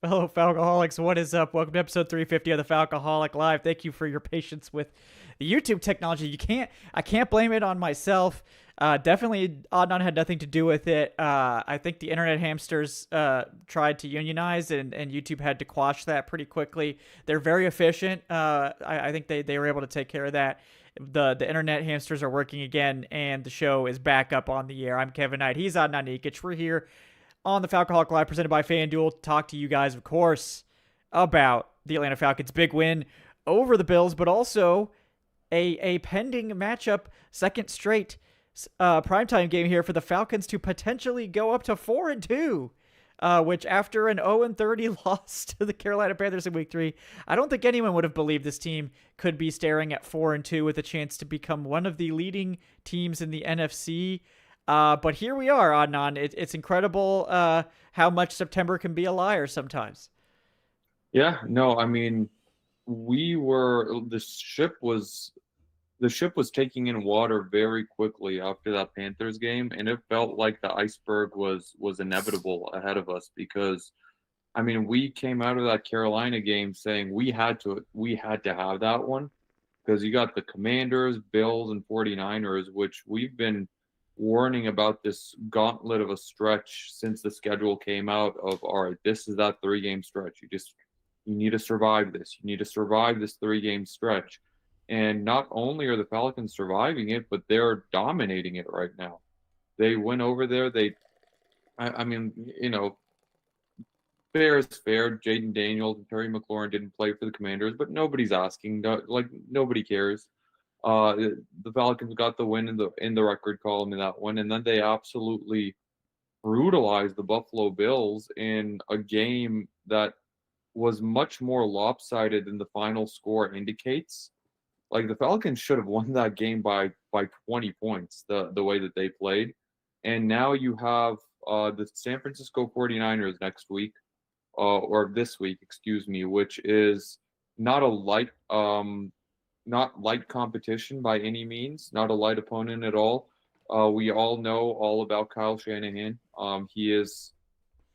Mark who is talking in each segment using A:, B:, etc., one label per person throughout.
A: Hello, Falcoholics. What is up? Welcome to episode 350 of the Falcoholic Live. Thank you for your patience with the YouTube technology. I can't blame it on myself. Definitely, Adnan had nothing to do with it. I think the internet hamsters tried to unionize, and YouTube had to quash that pretty quickly. They're very efficient. I think they were able to take care of that. The internet hamsters are working again, and the show is back up on the air. I'm Kevin Knight. He's Adnan Ikic. We're here on the Falcoholic Live presented by FanDuel to talk to you guys, of course, about the Atlanta Falcons' big win over the Bills, but also a pending matchup, second straight primetime game here for the Falcons to potentially go up to 4-2. Which after an 0-30 loss to the Carolina Panthers in Week 3, I don't think anyone would have believed this team could be staring at 4-2 with a chance to become one of the leading teams in the NFC. But here we are, Adnan. It's incredible how much September can be a liar sometimes.
B: Yeah, no, I mean, we were the ship was taking in water very quickly after that Panthers game, and it felt like the iceberg was inevitable ahead of us because I mean, we came out of that Carolina game saying we had to have that one because you got the Commanders, Bills, and 49ers, which we've been warning about this gauntlet of a stretch since the schedule came out of all right, this is that 3 game stretch. You need to survive this. You need to survive this 3 game stretch. And not only are the Falcons surviving it, but they're dominating it right now. They went over there. I mean, fair is fair. Jaden Daniels and Terry McLaurin didn't play for the Commanders, but nobody's asking. Like nobody cares. The Falcons got the win in the record column in that one, and then they absolutely brutalized the Buffalo Bills in a game that was much more lopsided than the final score indicates. Like the Falcons should have won that game by 20 points the way that they played. And now you have the San Francisco 49ers next week, or this week, excuse me, which is not a not light competition by any means, not a light opponent at all. We all know all about Kyle Shanahan. He is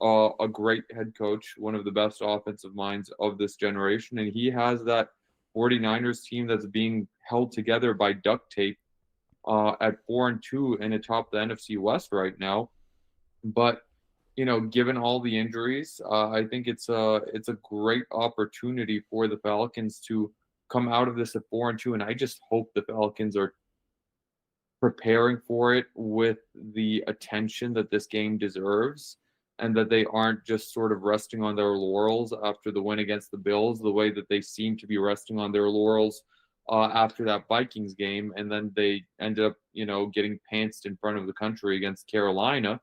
B: a great head coach, one of the best offensive minds of this generation, and he has that 49ers team that's being held together by duct tape at 4-2 and atop the NFC West right now. But given all the injuries, I think it's a great opportunity for the Falcons to come out of this at 4-2, and I just hope the Falcons are preparing for it with the attention that this game deserves and that they aren't just sort of resting on their laurels after the win against the Bills the way that they seem to be resting on their laurels after that Vikings game, and then they ended up getting pantsed in front of the country against Carolina.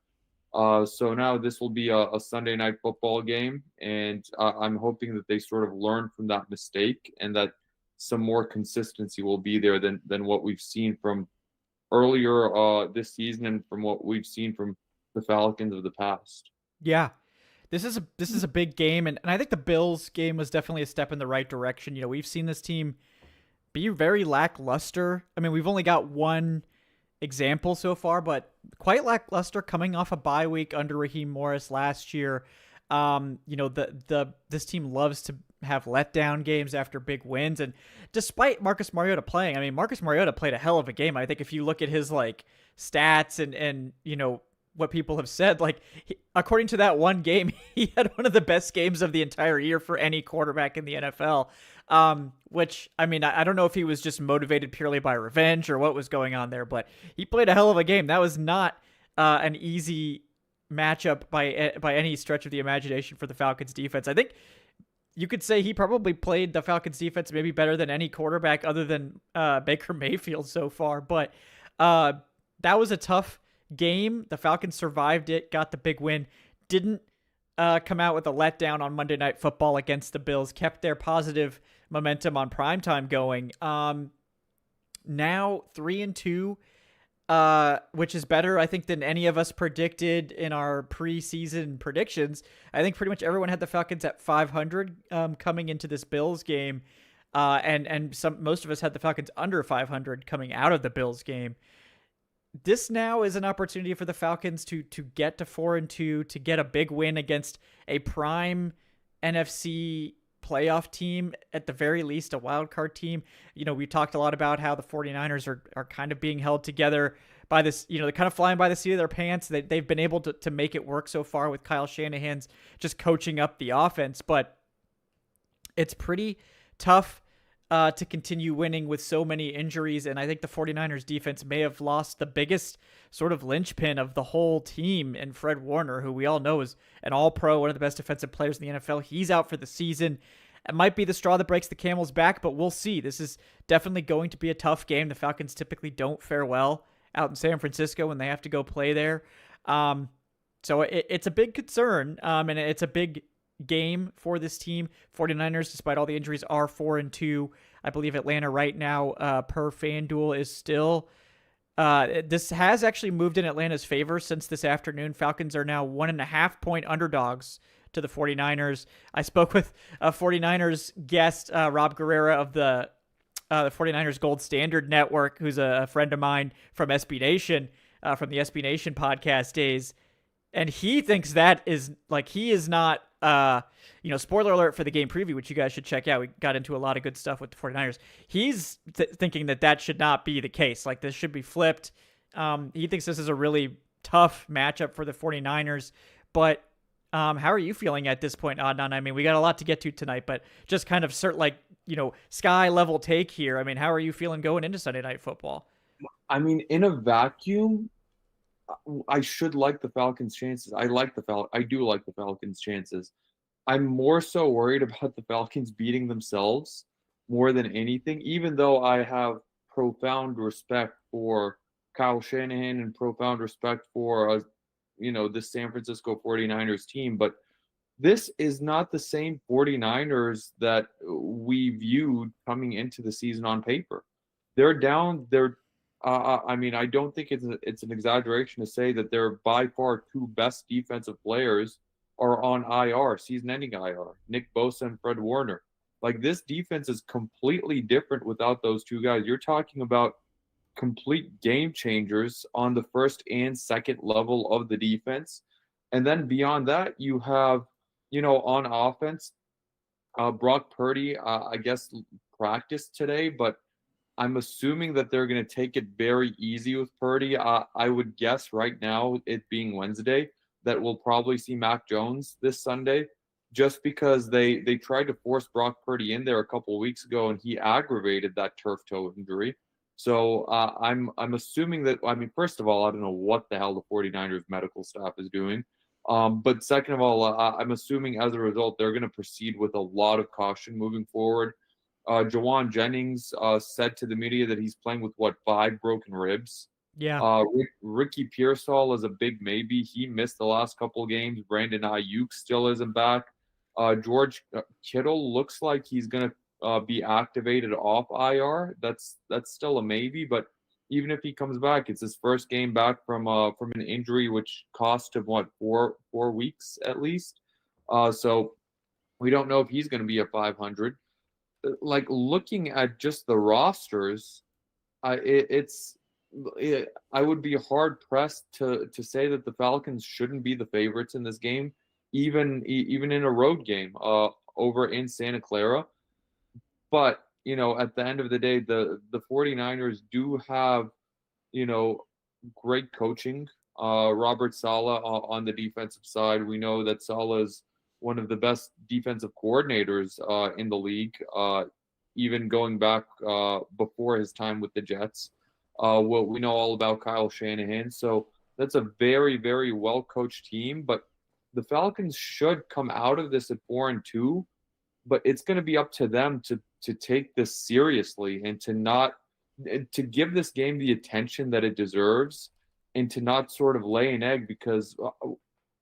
B: So now this will be a Sunday night football game, and I'm hoping that they sort of learn from that mistake and that some more consistency will be there than what we've seen from earlier this season and from what we've seen from the Falcons of the past.
A: Yeah, this is a big game, and I think the Bills game was definitely a step in the right direction. We've seen this team be very lackluster. I mean, we've only got one example so far, but quite lackluster coming off a bye week under Raheem Morris last year. This team loves to have letdown games after big wins, and despite Marcus Mariota playing, I mean, Marcus Mariota played a hell of a game. I think if you look at his stats and what people have said, according to that one game, he had one of the best games of the entire year for any quarterback in the NFL. Which, I mean, I don't know if he was just motivated purely by revenge or what was going on there, but he played a hell of a game. That was not an easy matchup by any stretch of the imagination for the Falcons defense. I think you could say he probably played the Falcons defense maybe better than any quarterback other than Baker Mayfield so far, but that was a tough game. The Falcons survived it, got the big win, didn't come out with a letdown on Monday Night Football against the Bills, kept their positive momentum on primetime going. Now 3-2, which is better, I think, than any of us predicted in our preseason predictions. I think pretty much everyone had the Falcons at 500 coming into this Bills game, and most of us had the Falcons under 500 coming out of the Bills game. This now is an opportunity for the Falcons to get to 4-2, to get a big win against a prime NFC playoff team, at the very least a wild card team. We talked a lot about how the 49ers are kind of being held together by this, they're kind of flying by the seat of their pants. They've been able to make it work so far with Kyle Shanahan's just coaching up the offense, but it's pretty tough to continue winning with so many injuries. And I think the 49ers defense may have lost the biggest sort of linchpin of the whole team, and Fred Warner, who we all know is an all-pro, one of the best defensive players in the NFL. He's out for the season. It might be the straw that breaks the camel's back, but we'll see. This is definitely going to be a tough game. The Falcons typically don't fare well out in San Francisco when they have to go play there. So it's a big concern, and it's a big game for this team. 49ers, despite all the injuries, are 4-2. I believe Atlanta right now, per FanDuel, is still this has actually moved in Atlanta's favor since this afternoon. Falcons are now 1.5-point underdogs to the 49ers. I spoke with a 49ers guest, Rob Guerrera of the 49ers Gold Standard Network, who's a friend of mine from SB Nation, from the SB Nation podcast days. And he thinks that is like, he is not, spoiler alert for the game preview, which you guys should check out. We got into a lot of good stuff with the 49ers. He's thinking that should not be the case. Like, this should be flipped. He thinks this is a really tough matchup for the 49ers. But how are you feeling at this point, Adnan? I mean, we got a lot to get to tonight, but just kind of sky level take here. I mean, how are you feeling going into Sunday Night Football?
B: I mean, in a vacuum, I should like the Falcons' chances. I do like the Falcons' chances. I'm more so worried about the Falcons beating themselves more than anything, even though I have profound respect for Kyle Shanahan and profound respect for, the San Francisco 49ers team. But this is not the same 49ers that we viewed coming into the season on paper. They're down. I mean, I don't think it's an exaggeration to say that their by far two best defensive players are on IR, season-ending IR, Nick Bosa and Fred Warner. Like, this defense is completely different without those two guys. You're talking about complete game changers on the first and second level of the defense. And then beyond that, you have, on offense, Brock Purdy, I guess, practiced today, but I'm assuming that they're going to take it very easy with Purdy. I would guess right now, it being Wednesday, that we'll probably see Mac Jones this Sunday, just because they tried to force Brock Purdy in there a couple of weeks ago, and he aggravated that turf toe injury. So I'm assuming that, I mean, first of all, I don't know what the hell the 49ers medical staff is doing. But second of all, I'm assuming as a result, they're going to proceed with a lot of caution moving forward. Jawan Jennings said to the media that he's playing with 5 broken ribs.
A: Yeah.
B: Ricky Pearsall is a big maybe. He missed the last couple of games. Brandon Ayuk still isn't back. George Kittle looks like he's going to be activated off IR. That's still a maybe, but even if he comes back, it's his first game back from an injury which cost him 4 weeks at least. So we don't know if he's going to be at 500. Like, looking at just the rosters, I would be hard pressed to say that the Falcons shouldn't be the favorites in this game, even in a road game over in Santa Clara. But at the end of the day, the 49ers do have great coaching. Robert Saleh on the defensive side. We know that Saleh is one of the best defensive coordinators in the league, even going back before his time with the Jets. We know all about Kyle Shanahan, so that's a very, very well-coached team. But the Falcons should come out of this at 4-2, but it's going to be up to them to take this seriously and to give this game the attention that it deserves, and to not sort of lay an egg, because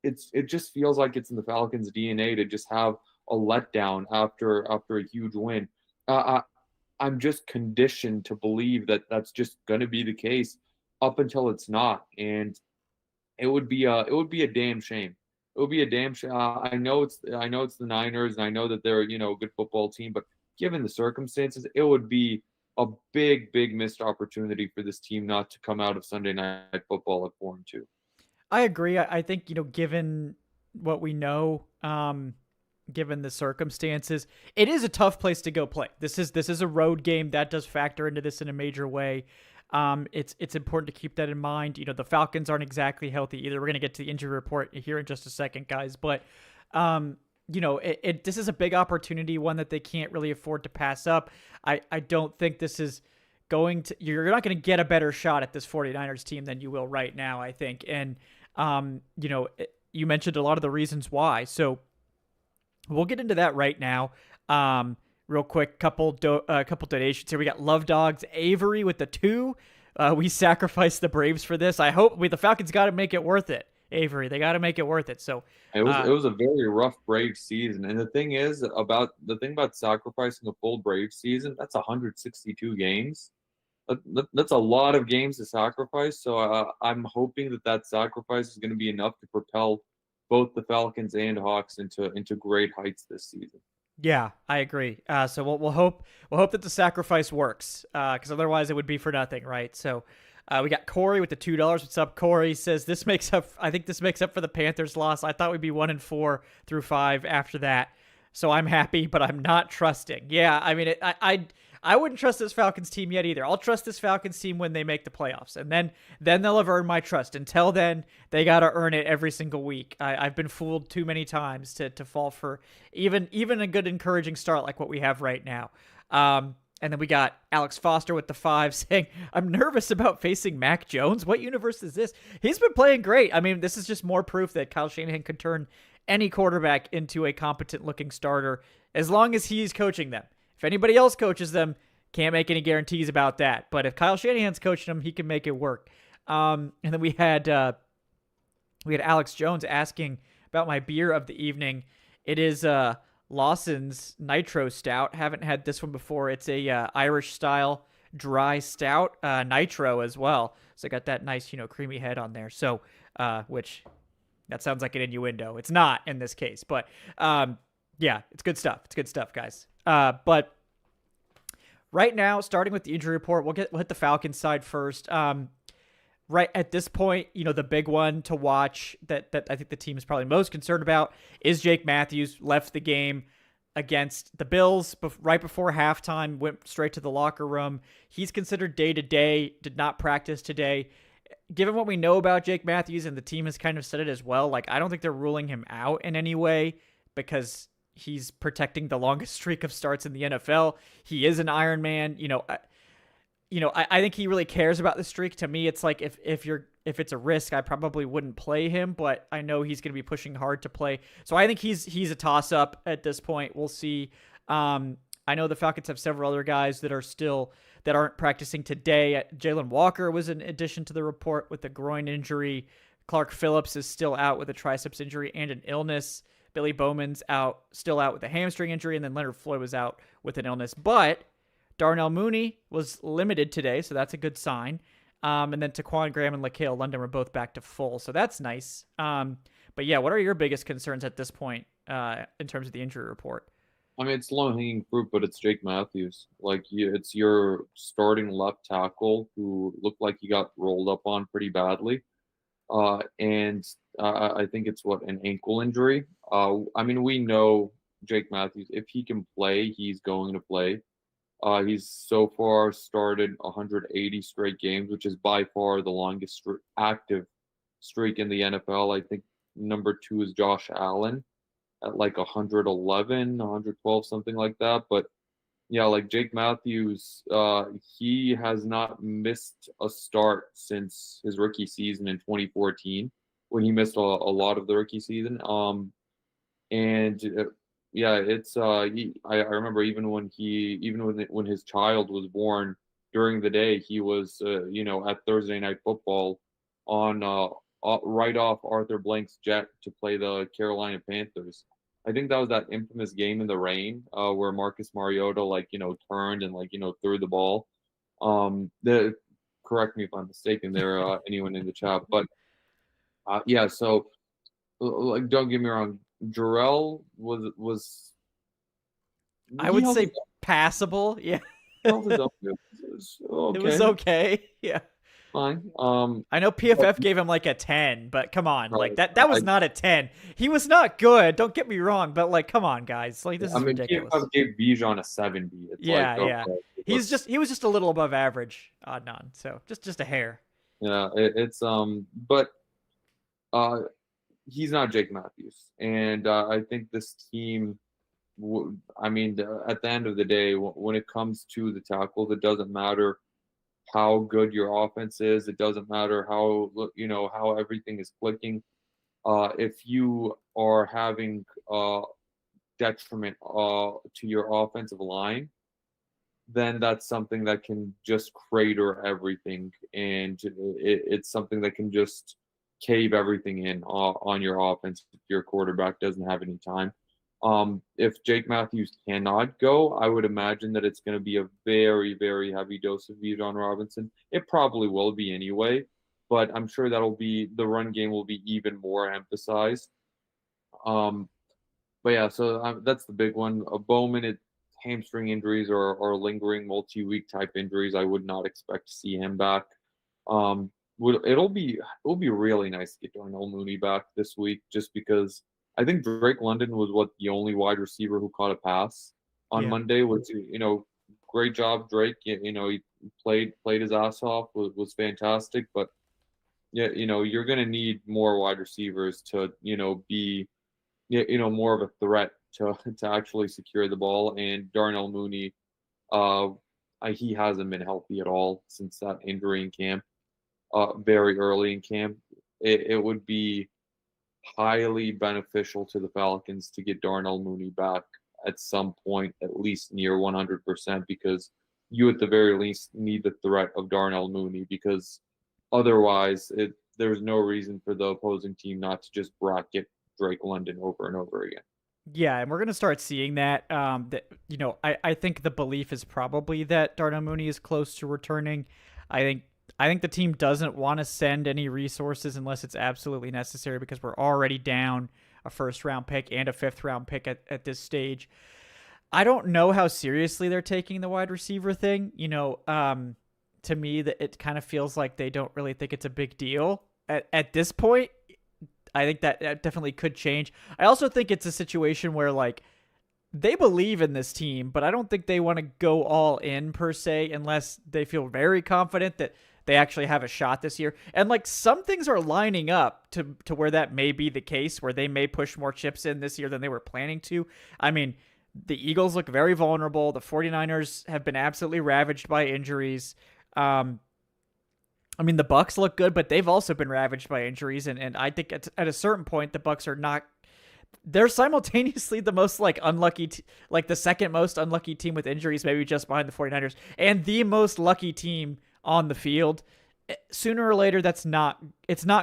B: it just feels like it's in the Falcons' DNA to just have a letdown after a huge win. I'm just conditioned to believe that that's just going to be the case up until it's not, and it would be a damn shame. It would be a damn shame. I know it's the Niners, and I know that they're a good football team, but given the circumstances, it would be a big, big missed opportunity for this team not to come out of Sunday Night Football at 4-2.
A: I agree. I think, given what we know, given the circumstances. It is a tough place to go play. This is a road game that does factor into this in a major way. It's important to keep that in mind. The Falcons aren't exactly healthy either. We're gonna get to the injury report here in just a second, guys. But this is a big opportunity, one that they can't really afford to pass up. I don't think this is you're not going to get a better shot at this 49ers team than you will right now, I think. And, you mentioned a lot of the reasons why. So we'll get into that right now. Real quick, couple donations here. We got Love Dogs Avery with the 2. We sacrificed the Braves for this. I hope the Falcons got to make it worth it. Avery, they got to make it worth it. So
B: it was a very rough Braves season, and the thing about sacrificing a full Braves season, that's 162 games. That's a lot of games to sacrifice. So I'm hoping that sacrifice is going to be enough to propel both the Falcons and Hawks into great heights this season.
A: Yeah, I agree. So we'll hope that the sacrifice works, because otherwise it would be for nothing, right? So we got Corey with the $2. What's up, Corey? Says I think this makes up for the Panthers loss. I thought we'd be 1-4 through 5 after that. So I'm happy, but I'm not trusting. Yeah, I mean, I wouldn't trust this Falcons team yet either. I'll trust this Falcons team when they make the playoffs, and then they'll have earned my trust. Until then, they got to earn it every single week. I've been fooled too many times to fall for even a good encouraging start like what we have right now. And then we got Alex Foster with the 5 saying, I'm nervous about facing Mac Jones. What universe is this? He's been playing great. I mean, this is just more proof that Kyle Shanahan could turn any quarterback into a competent-looking starter as long as he's coaching them. If anybody else coaches them, can't make any guarantees about that. But if Kyle Shanahan's coaching them, he can make it work. And then we had Alex Jones asking about my beer of the evening. It is Lawson's Nitro Stout. Haven't had this one before. It's a Irish style dry stout, nitro as well. So I got that nice, creamy head on there. So, which that sounds like an innuendo. It's not in this case, but yeah, it's good stuff. It's good stuff, guys. But right now, starting with the injury report, we'll hit the Falcons side first. Right at this point, the big one to watch that I think the team is probably most concerned about is Jake Matthews. Left the game against the Bills right before halftime, went straight to the locker room. He's considered day-to-day, did not practice today. Given what we know about Jake Matthews, and the team has kind of said it as well, I don't think they're ruling him out in any way because he's protecting the longest streak of starts in the NFL. He is an Iron Man. I think he really cares about the streak. To me, it's like if it's a risk, I probably wouldn't play him, but I know he's going to be pushing hard to play. So I think he's a toss-up at this point. We'll see. I know the Falcons have several other guys that aren't practicing today. Jalen Walker was an addition to the report with a groin injury. Clark Phillips is still out with a triceps injury and an illness. Billy Bowman's still out with a hamstring injury, and then Leonard Floyd was out with an illness. But Darnell Mooney was limited today, so that's a good sign. And then Taquan Graham and LaCale London were both back to full, so that's nice. But yeah, what are your biggest concerns at this point in terms of the injury report?
B: I mean, it's low-hanging fruit, but it's Jake Matthews. It's your starting left tackle who looked like he got rolled up on pretty badly. And I think it's an ankle injury. I mean, we know Jake Matthews, if he can play, he's going to play. He's so far started 180 straight games, which is by far the longest active streak in the NFL. I think number 2 is Josh Allen at 111, 112, something like that. But yeah, Jake Matthews, he has not missed a start since his rookie season in 2014, when he missed a lot of the rookie season. Yeah, it's I remember even when his child was born, during the day he was at Thursday Night Football on right off Arthur Blank's jet to play the Carolina Panthers. I think that was that infamous game in the rain where Marcus Mariota turned and threw the ball. Correct me if I'm mistaken there, anyone in the chat, but yeah. So don't get me wrong, Jarrell was
A: I would say passable. Yeah.
B: It was okay.
A: It was okay. Yeah.
B: fine.
A: I know PFF gave him like a 10, but come on, like that was
B: I,
A: not a 10. He was not good. Don't get me wrong, but like, come on, guys, like this
B: I
A: is
B: mean,
A: ridiculous.
B: PFF gave Bijan a 70. It's like,
A: Yeah, yeah.
B: okay,
A: He
B: let's,
A: was just a little above average, Adnan. So just a hair.
B: yeah, it's but uh, he's not Jake Matthews, and I think this team. I mean, at the end of the day, when it comes to the tackles, it doesn't matter how good your offense is. It doesn't matter how how everything is clicking. If you are having detriment to your offensive line, then that's something that can just crater everything, and it's something that can just cave everything in on your offense if your quarterback doesn't have any time. If Jake Matthews cannot go, I would imagine that it's going to be a very, very heavy dose of Bijan Robinson. It probably will be anyway, but I'm sure the run game will be even more emphasized. Um, but yeah, so that's the big one. Bowman, hamstring injuries or lingering multi-week type injuries. I would not expect to see him back. Um, it'll be really nice to get Darnell Mooney back this week, just because I think Drake London was the only wide receiver who caught a pass on
A: Yeah.
B: Monday. Which great job, Drake. He played his ass off. Was fantastic, but yeah, you're gonna need more wide receivers to be more of a threat to actually secure the ball. And Darnell Mooney, uh, he hasn't been healthy at all since that injury in camp, very early in camp. It would be highly beneficial to the Falcons to get Darnell Mooney back at some point, at least near 100%, because you at the very least need the threat of Darnell Mooney, because otherwise there's no reason for the opposing team not to just bracket Drake London over and over again.
A: Yeah, and we're gonna start seeing that. I think the belief is probably that Darnell Mooney is close to returning. I think I think the team doesn't want to send any resources unless it's absolutely necessary because we're already down a first round pick and a fifth round pick at this stage. I don't know how seriously they're taking the wide receiver thing. To me, that it kind of feels like they don't really think it's a big deal at this point. I think that definitely could change. I also think it's a situation where like they believe in this team, but I don't think they want to go all in per se unless they feel very confident that they actually have a shot this year. And like some things are lining up to where that may be the case, where they may push more chips in this year than they were planning to. I mean, the Eagles look very vulnerable. The 49ers have been absolutely ravaged by injuries. I mean, the Bucks look good, but they've also been ravaged by injuries, and I think at a certain point, the Bucks are not. They're simultaneously the most like unlucky, like the second most unlucky team with injuries, maybe just behind the 49ers, and the most lucky team on the field. Sooner or later, it's not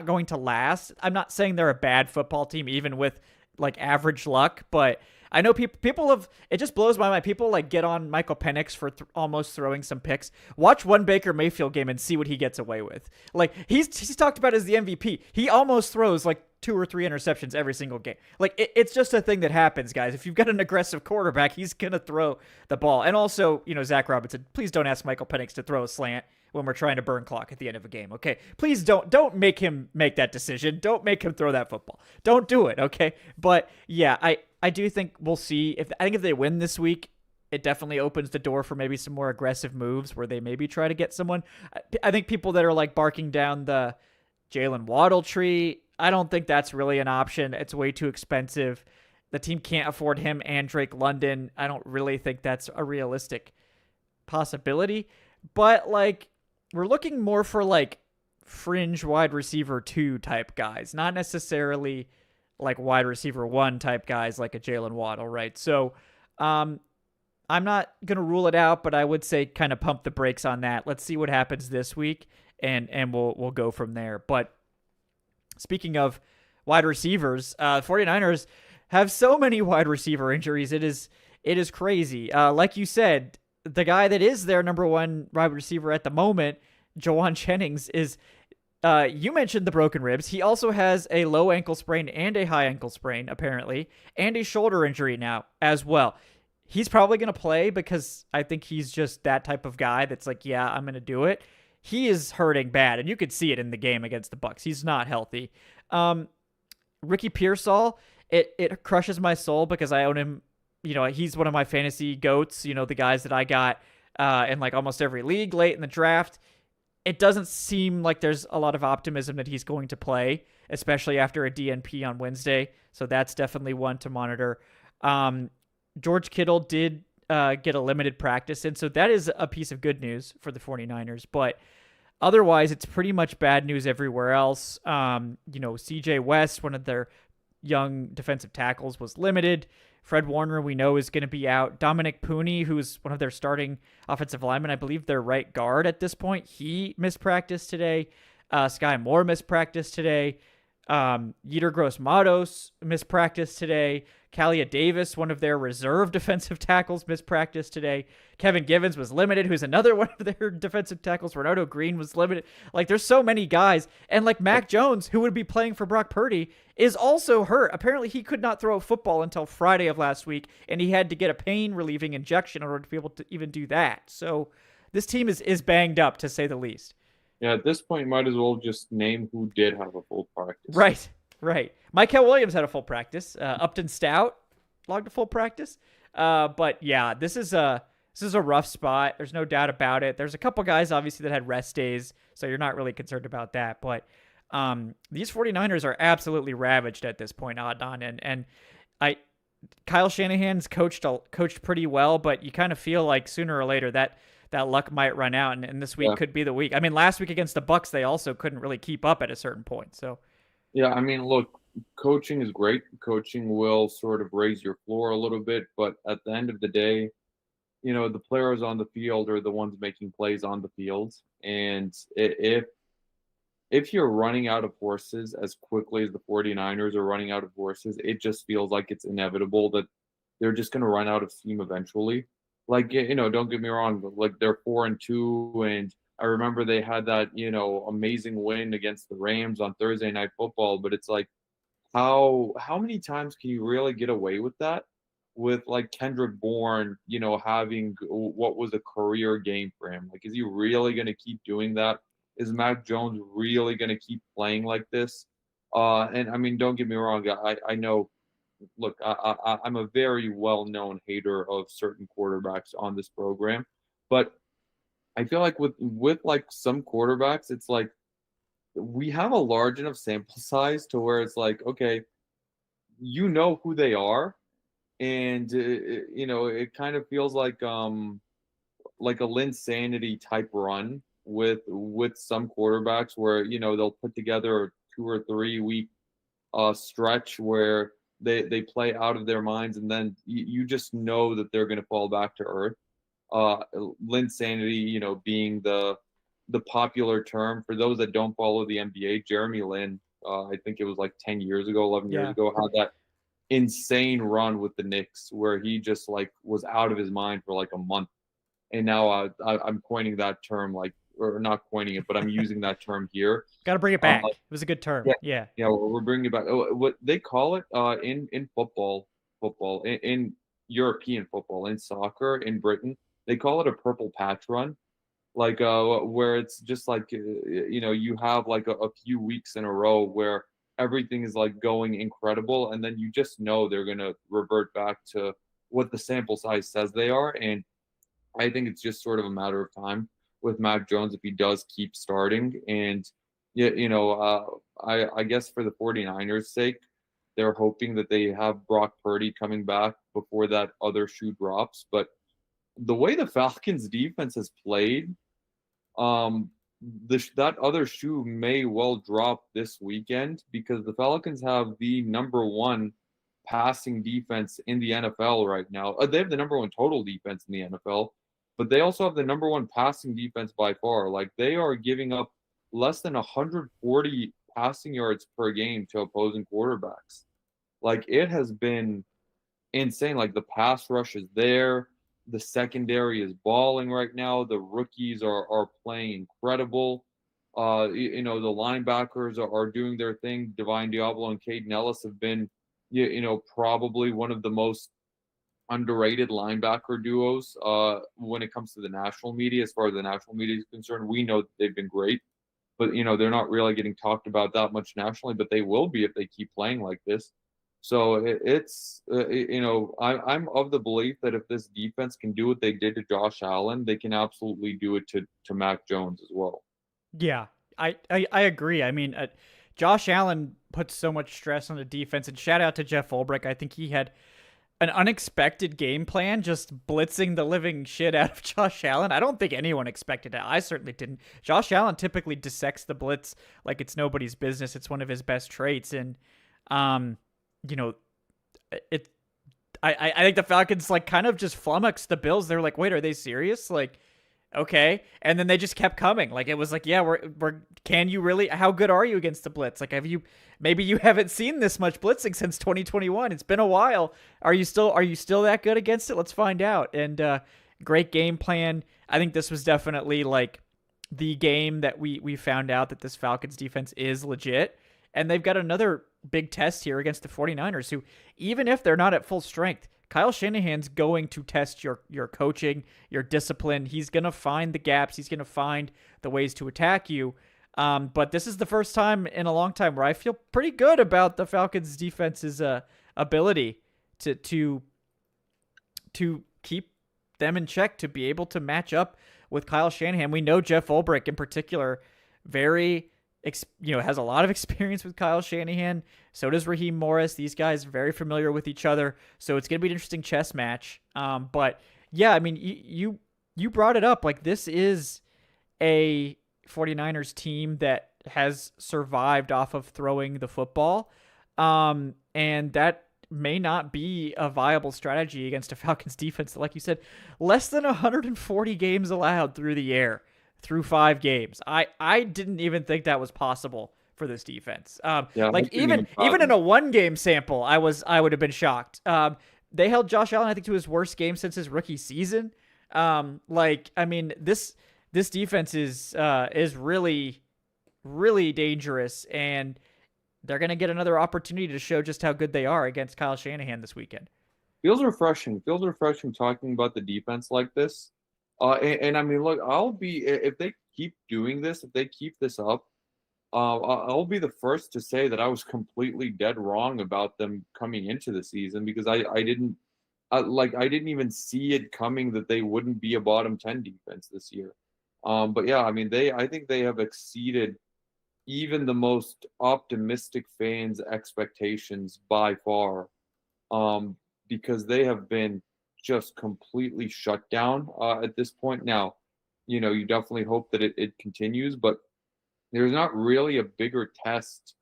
A: going to last. I'm not saying they're a bad football team, even with like average luck, but I know people have, it just blows my mind. People like get on Michael Penix for almost throwing some picks. Watch one Baker Mayfield game and see what he gets away with. Like he's talked about as the MVP. He almost throws like 2 or 3 interceptions every single game. Like it's just a thing that happens, guys. If you've got an aggressive quarterback, he's gonna throw the ball. And also, Zach Robinson, please don't ask Michael Penix to throw a slant when we're trying to burn clock at the end of a game. Okay, please don't make him make that decision. Don't make him throw that football. Don't do it. Okay, but yeah, I do think we'll see. I think if they win this week, it definitely opens the door for maybe some more aggressive moves where they maybe try to get someone. I think people that are like barking down the Jalen Waddle tree, I don't think that's really an option. It's way too expensive. The team can't afford him and Drake London. I don't really think that's a realistic possibility. But like, we're looking more for like fringe wide receiver 2 type guys, not necessarily like wide receiver 1 type guys like a Jalen Waddle, right? So I'm not going to rule it out, but I would say kind of pump the brakes on that. Let's see what happens this week, and we'll go from there. But speaking of wide receivers, 49ers have so many wide receiver injuries. It is crazy. Like you said, the guy that is their number 1 wide receiver at the moment, Jawan Jennings, is you mentioned the broken ribs. He also has a low ankle sprain and a high ankle sprain, apparently, and a shoulder injury now as well. He's probably going to play because I think he's just that type of guy that's like, yeah, I'm going to do it. he is hurting bad, and you could see it in the game against the Bucks. He's not healthy. Ricky Pearsall, it crushes my soul because I own him. He's one of my fantasy goats. The guys that I got in like almost every league late in the draft. It doesn't seem like there's a lot of optimism that he's going to play, especially after a DNP on Wednesday. So that's definitely one to monitor. George Kittle did get a limited practice in, so that is a piece of good news for the 49ers. But otherwise, it's pretty much bad news everywhere else. CJ West, one of their young defensive tackles, was limited. Fred Warner, we know, is going to be out. Dominic Pooney, who's one of their starting offensive linemen, I believe their right guard at this point, he missed practice today. Sky Moore missed practice today. Yetur Gross-Matos missed practice today. Kalia Davis, one of their reserve defensive tackles, missed practice today. Kevin Givens was limited, who's another one of their defensive tackles. Ronaldo Green was limited. Like, there's so many guys. And, like, Mac Jones, who would be playing for Brock Purdy, is also hurt. Apparently, he could not throw a football until Friday of last week, and he had to get a pain-relieving injection in order to be able to even do that. So this team is banged up, to say the least.
B: Yeah, at this point, might as well just name who did have a full practice.
A: Right. Michael Williams had a full practice. Upton Stout logged a full practice. But yeah, this is a rough spot. There's no doubt about it. There's a couple guys obviously that had rest days, so you're not really concerned about that. But these 49ers are absolutely ravaged at this point, Adnan. And Kyle Shanahan's coached pretty well, but you kind of feel like sooner or later that luck might run out, and this week could be the week. I mean, last week against the Bucks, they also couldn't really keep up at a certain point. So,
B: yeah, I mean, look, coaching is great. Coaching will sort of raise your floor a little bit, but at the end of the day, the players on the field are the ones making plays on the field, and if you're running out of horses as quickly as the 49ers are running out of horses, it just feels like it's inevitable that they're just going to run out of steam eventually. Like, don't get me wrong, but like they're 4-2, and I remember they had that, amazing win against the Rams on Thursday Night Football, but it's like, how many times can you really get away with that? With like Kendrick Bourne, having what was a career game for him. Like, is he really going to keep doing that? Is Mac Jones really going to keep playing like this? And I mean, don't get me wrong, I know. Look, I'm a very well-known hater of certain quarterbacks on this program, but I feel like with like some quarterbacks, it's like we have a large enough sample size to where it's like, okay, who they are, and it kind of feels like a Linsanity type run with some quarterbacks where they'll put together a 2 or 3 week stretch where they play out of their minds, and then you just know that they're going to fall back to earth. Linsanity, being the popular term for those that don't follow the NBA. Jeremy Lin, I think it was like 10 years ago, 11 years ago, had that insane run with the Knicks where he just like was out of his mind for like a month. And now I'm coining that term, like, or not coining it, but I'm using that term here.
A: Got to bring it back. It was a good term. Yeah.
B: We're bringing it back. What they call it in football, in European football, in soccer, in Britain, they call it a purple patch run, like where it's just like you have like a few weeks in a row where everything is like going incredible, and then you just know they're gonna revert back to what the sample size says they are, and I think it's just sort of a matter of time with Mac Jones if he does keep starting. And I guess for the 49ers' sake, they're hoping that they have Brock Purdy coming back before that other shoe drops. But the way the Falcons' defense has played, that other shoe may well drop this weekend, because the Falcons have the number one passing defense in the NFL right now. They have the number one total defense in the NFL, but they also have the number one passing defense by far. Like, they are giving up less than 140 passing yards per game to opposing quarterbacks. Like, it has been insane. Like, the pass rush is there. The secondary is balling right now. The rookies are playing incredible. The linebackers are doing their thing. Divine Diablo and Caden Ellis have been, probably one of the most underrated linebacker duos when it comes to the national media. As far as the national media is concerned, we know that they've been great, but they're not really getting talked about that much nationally. But they will be if they keep playing like this. So I'm of the belief that if this defense can do what they did to Josh Allen, they can absolutely do it to Mac Jones as well.
A: Yeah, I agree. I mean, Josh Allen puts so much stress on the defense, and shout out to Jeff Ulbrich. I think he had an unexpected game plan, just blitzing the living shit out of Josh Allen. I don't think anyone expected it. I certainly didn't. Josh Allen typically dissects the blitz like it's nobody's business. It's one of his best traits, and um, you know, it. I think the Falcons like kind of just flummoxed the Bills. They're like, wait, are they serious? Like, okay, and then they just kept coming. Like it was like, yeah, we're can you really, how good are you against the blitz? Like, have you, maybe you haven't seen this much blitzing since 2021. It's been a while. Are you still that good against it? Let's find out. And great game plan. I think this was definitely like the game that we found out that this Falcons defense is legit, and they've got another big test here against the 49ers, who, even if they're not at full strength, Kyle Shanahan's going to test your coaching, your discipline. He's going to find the gaps. He's going to find the ways to attack you. But this is the first time in a long time where I feel pretty good about the Falcons' defense's ability to keep them in check, to be able to match up with Kyle Shanahan. We know Jeff Ulbrich in particular has a lot of experience with Kyle Shanahan. So does Raheem Morris. These guys very familiar with each other. So it's going to be an interesting chess match. But yeah, I mean, you brought it up. Like, this is a 49ers team that has survived off of throwing the football. And that may not be a viable strategy against a Falcons defense that, like you said, less than 140 games allowed through the air. Through 5 games. I didn't even think that was possible for this defense.
B: Yeah,
A: like even in a 1-game sample, I would have been shocked. They held Josh Allen, I think, to his worst game since his rookie season. This defense is really, really dangerous, and they're gonna get another opportunity to show just how good they are against Kyle Shanahan this weekend.
B: Feels refreshing. Feels refreshing talking about the defense like this. I mean, look, if they keep doing this, if they keep this up, I'll be the first to say that I was completely dead wrong about them coming into the season, because I didn't even see it coming that they wouldn't be a bottom 10 defense this year. But yeah, I mean, I think they have exceeded even the most optimistic fans' expectations by far, because they have been just completely shut down at this point. Now, you definitely hope that it continues, but there's not really a bigger test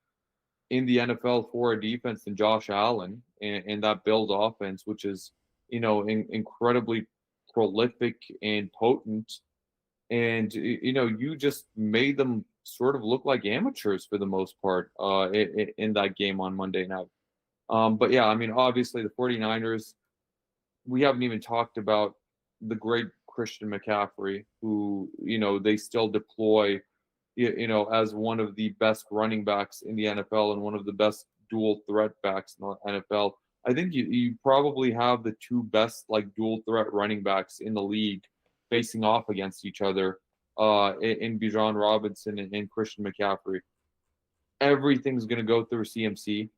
B: in the NFL for a defense than Josh Allen and that Bills offense, which is, incredibly prolific and potent. And, you just made them sort of look like amateurs for the most part in that game on Monday night. But yeah, I mean, obviously the 49ers, we haven't even talked about the great Christian McCaffrey, who, they still deploy, as one of the best running backs in the NFL and one of the best dual threat backs in the NFL. I think you probably have the 2 best dual threat running backs in the league facing off against each other in Bijan Robinson and Christian McCaffrey. Everything's going to go through CMC,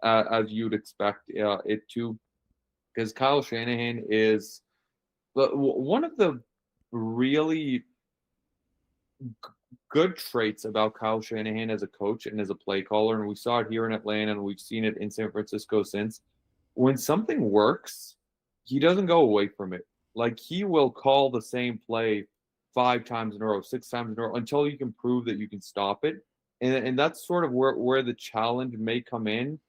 B: as you'd expect it to, because Kyle Shanahan is one of the really good traits about Kyle Shanahan as a coach and as a play caller, and we saw it here in Atlanta, and we've seen it in San Francisco since. When something works, he doesn't go away from it. Like, he will call the same play 5 times in a row, 6 times in a row, until you can prove that you can stop it. And that's sort of where the challenge may come in,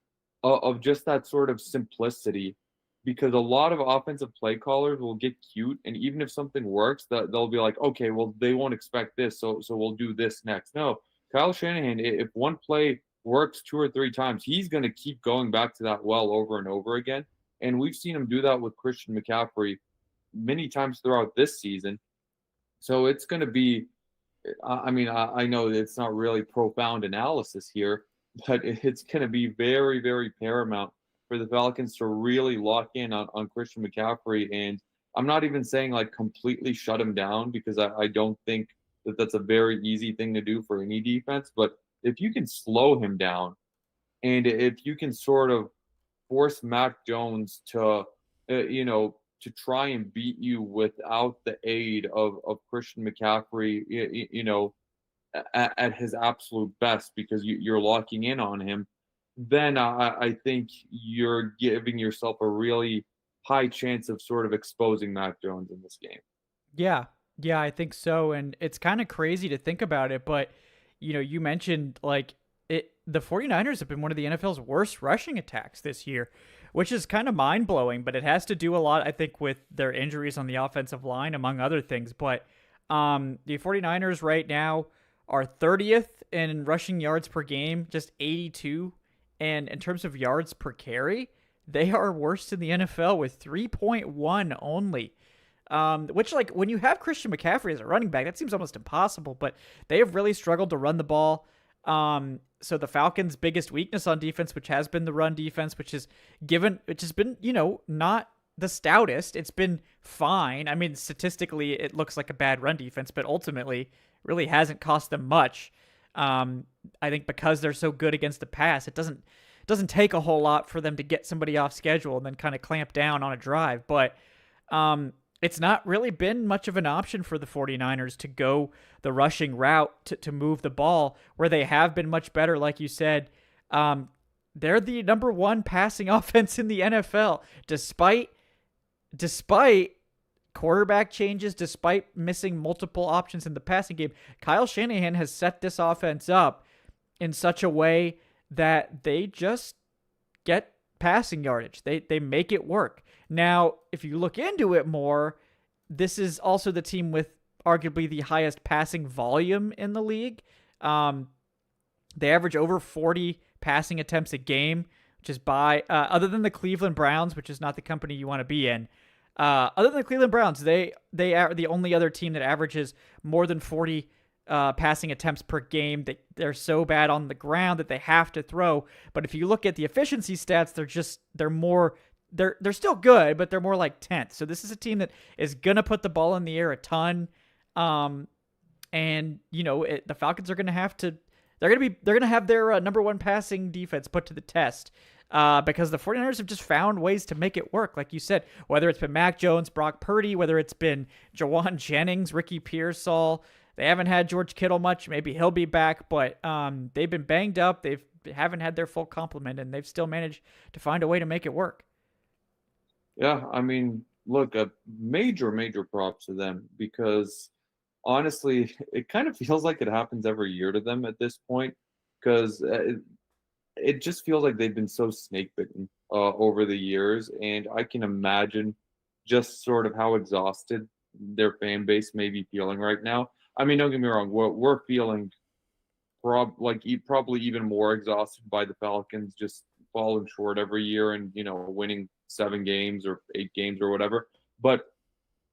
B: of just that sort of simplicity, because a lot of offensive play callers will get cute, and even if something works, they'll be like, okay, well, they won't expect this, so we'll do this next. No, Kyle Shanahan, if one play works 2 or 3 times, he's going to keep going back to that well over and over again. And we've seen him do that with Christian McCaffrey many times throughout this season. So it's going to be, I mean, I know it's not really profound analysis here, but it's going to be very, very paramount for the Falcons to really lock in on Christian McCaffrey. And I'm not even saying like completely shut him down, because I don't think that that's a very easy thing to do for any defense. But if you can slow him down, and if you can sort of force Mac Jones to, to try and beat you without the aid of Christian McCaffrey, at his absolute best, because you're locking in on him, then I think you're giving yourself a really high chance of sort of exposing Mac Jones in this game.
A: Yeah. Yeah, I think so. And it's kind of crazy to think about it, but you mentioned like the 49ers have been one of the NFL's worst rushing attacks this year, which is kind of mind-blowing, but it has to do a lot, I think, with their injuries on the offensive line, among other things. But the 49ers right now are 30th in rushing yards per game, just 82. And in terms of yards per carry, they are worst in the NFL with 3.1 only. Which, like, when you have Christian McCaffrey as a running back, that seems almost impossible, but they have really struggled to run the ball. So the Falcons' biggest weakness on defense, which has been the run defense, which has been, not the stoutest. It's been fine. I mean, statistically, it looks like a bad run defense, but ultimately really hasn't cost them much. I think because they're so good against the pass, it doesn't take a whole lot for them to get somebody off schedule and then kind of clamp down on a drive. But, it's not really been much of an option for the 49ers to go the rushing route to move the ball, where they have been much better. Like you said, they're the number one passing offense in the NFL, despite quarterback changes, despite missing multiple options in the passing game. Kyle Shanahan has set this offense up in such a way that they just get passing yardage. They make it work. Now, if you look into it more, this is also the team with arguably the highest passing volume in the league. They average over 40 passing attempts a game, which is by other than the Cleveland Browns, which is not the company you want to be in. Other than the Cleveland Browns, they are the only other team that averages more than 40 passing attempts per game. They're so bad on the ground that they have to throw. But if you look at the efficiency stats, they're still good, but they're more like 10th. So this is a team that is gonna put the ball in the air a ton. The Falcons are gonna have to. They're gonna have their number one passing defense put to the test. Because the 49ers have just found ways to make it work, like you said, whether it's been Mac Jones, Brock Purdy, whether it's been Jawan Jennings, Ricky Pearsall. They haven't had George Kittle much. Maybe he'll be back, but they've been banged up. They haven't had their full complement, and they've still managed to find a way to make it work.
B: Yeah, I mean, look, a major props to them, because honestly, it kind of feels like it happens every year to them at this point, because it just feels like they've been so snake bitten over the years, and I can imagine just sort of how exhausted their fan base may be feeling right now. I mean, don't get me wrong, we're feeling probably even more exhausted by the Falcons just falling short every year and winning 7 games or 8 games or whatever. But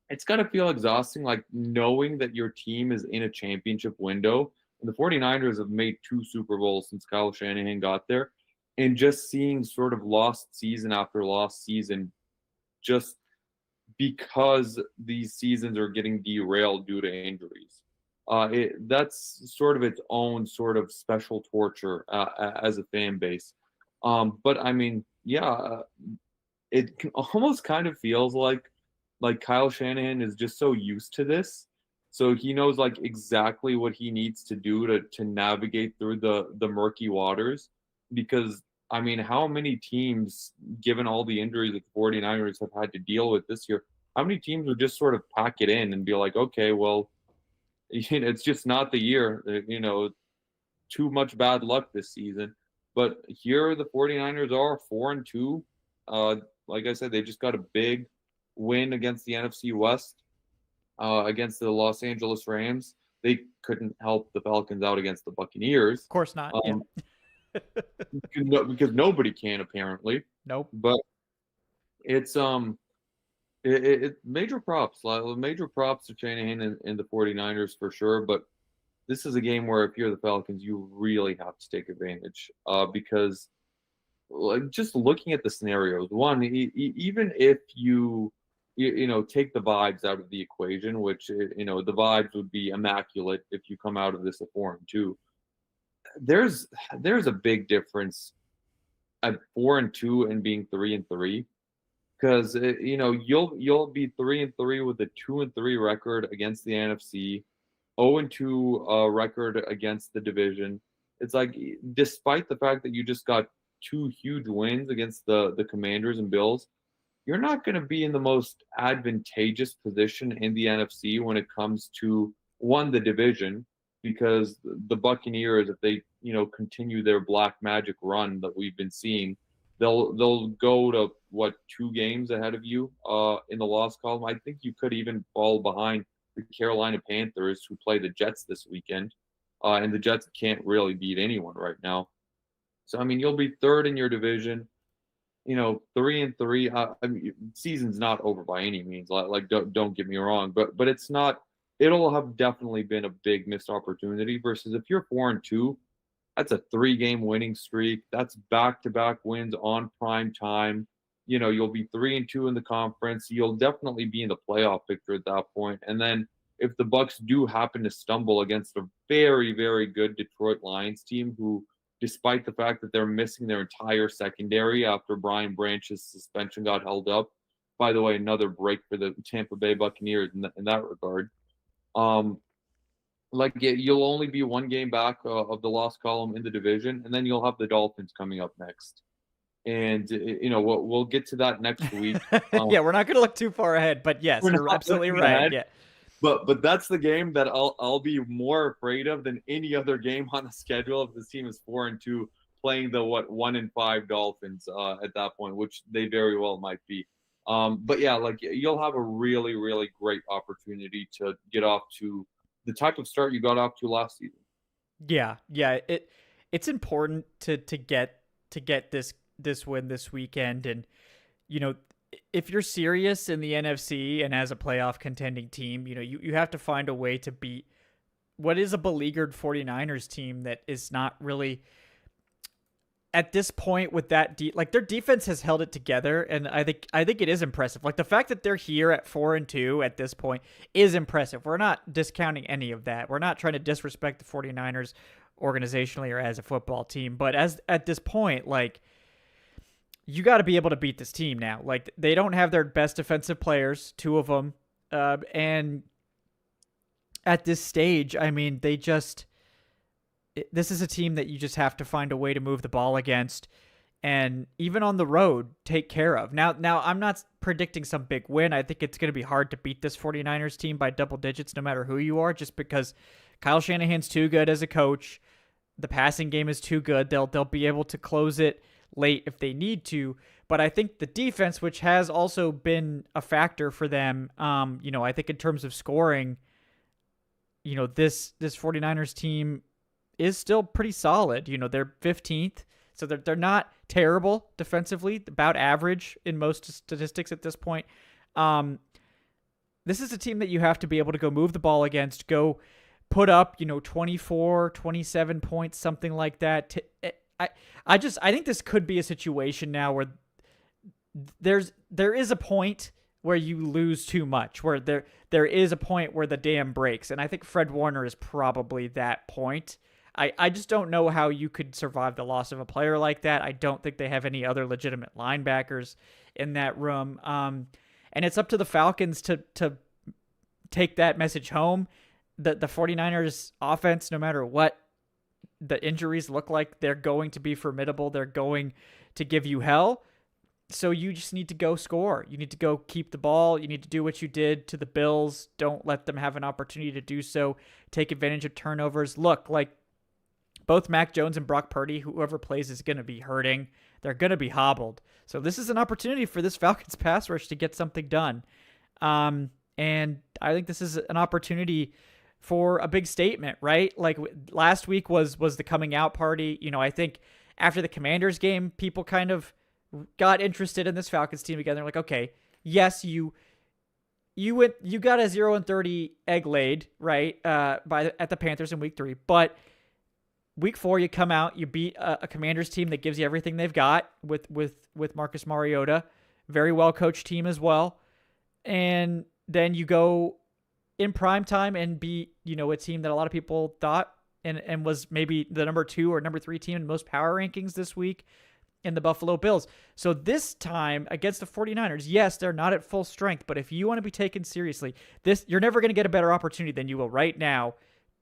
B: it's got to feel exhausting, like knowing that your team is in a championship window. And the 49ers have made 2 Super Bowls since Kyle Shanahan got there. And just seeing sort of lost season after lost season, just because these seasons are getting derailed due to injuries. That's sort of its own sort of special torture as a fan base. But I mean, yeah, it almost kind of feels like Kyle Shanahan is just so used to this, so he knows like exactly what he needs to do to navigate through the murky waters. Because I mean, how many teams, given all the injuries that the 49ers have had to deal with this year, how many teams would just sort of pack it in and be like, okay, well, it's just not the year, too much bad luck this season. But here the 49ers are 4-2. Like I said, they just got a big win against the NFC West, against the Los Angeles Rams. They couldn't help the Falcons out against the Buccaneers.
A: Of course not. Yeah.
B: Because nobody can, apparently.
A: Nope.
B: But it's major props to Shanahan and the 49ers for sure. But this is a game where if you're the Falcons, you really have to take advantage, because like, just looking at the scenarios, one, even if you take the vibes out of the equation, which the vibes would be immaculate if you come out of this a 4-2. There's there's a big difference at 4-2 and being 3-3, because you'll be 3-3 with a 2-3 record against the NFC, 0-2 record against the division. It's like, despite the fact that you just got two huge wins against the Commanders and Bills, you're not going to be in the most advantageous position in the NFC when it comes to, one, the division, because the Buccaneers, if they continue their black magic run that we've been seeing, they'll go to what, 2 games ahead of you in the loss column. I think you could even fall behind the Carolina Panthers, who play the Jets this weekend, and the Jets can't really beat anyone right now. So I mean, you'll be third in your division. 3-3. I mean, season's not over by any means. Like don't get me wrong, but it's not. It'll have definitely been a big missed opportunity. Versus if you're 4-2, that's a 3-game winning streak. That's back-to-back wins on prime time. You'll be 3-2 in the conference. You'll definitely be in the playoff picture at that point. And then if the Bucs do happen to stumble against a very, very good Detroit Lions team, who, despite the fact that they're missing their entire secondary after Brian Branch's suspension got held up. By the way, another break for the Tampa Bay Buccaneers in that regard. You'll only be 1 game back of the loss column in the division, and then you'll have the Dolphins coming up next. And we'll get to that next week.
A: Yeah, we're not going to look too far ahead, but yes, you're absolutely right. Ahead. Yeah.
B: But that's the game that I'll be more afraid of than any other game on the schedule if this team is 4-2, playing the 1-5 Dolphins at that point, which they very well might be. But yeah, you'll have a really, really great opportunity to get off to the type of start you got off to last season.
A: Yeah. It's important to get this win this weekend, and if you're serious in the NFC and as a playoff contending team, you have to find a way to beat what is a beleaguered 49ers team that is not really at this point with that their defense has held it together, and I think it is impressive. Like, the fact that they're here at 4-2 at this point is impressive. We're not discounting any of that. We're not trying to disrespect the 49ers organizationally or as a football team, but at this point, you got to be able to beat this team now. Like, they don't have their best defensive players, 2 of them. And at this stage, I mean, this is a team that you just have to find a way to move the ball against, and even on the road, take care of. Now I'm not predicting some big win. I think it's going to be hard to beat this 49ers team by double digits, no matter who you are, just because Kyle Shanahan's too good as a coach. The passing game is too good. They'll be able to close it late if they need to, but I think the defense, which has also been a factor for them, I think in terms of scoring, this 49ers team is still pretty solid. They're 15th, so they're not terrible defensively, about average in most statistics at this point. This is a team that you have to be able to go move the ball against, go put up, 24, 27 points, something like that. I think this could be a situation now where there is a point where you lose too much, where there is a point where the dam breaks, and I think Fred Warner is probably that point. I just don't know how you could survive the loss of a player like that. I don't think they have any other legitimate linebackers in that room, and it's up to the Falcons to take that message home. The 49ers offense, no matter what the injuries look like, they're going to be formidable. They're going to give you hell. So you just need to go score. You need to go keep the ball. You need to do what you did to the Bills. Don't let them have an opportunity to do so. Take advantage of turnovers. Look, both Mac Jones and Brock Purdy, whoever plays, is going to be hurting. They're going to be hobbled. So this is an opportunity for this Falcons pass rush to get something done. And I think this is an opportunity for a big statement, right? Like, last week was the coming out party. I think after the Commanders game, people kind of got interested in this Falcons team again. They're like, okay, yes, you got a 0-30 egg laid, right? At the Panthers in week 3, but week 4, you come out, you beat a Commanders team that gives you everything they've got with Marcus Mariota, very well coached team as well, and then you go in prime time and beat a team that a lot of people thought and was maybe the number 2 or number 3 team in most power rankings this week in the Buffalo Bills. So this time against the 49ers, yes, they're not at full strength, but if you want to be taken seriously, you're never going to get a better opportunity than you will right now.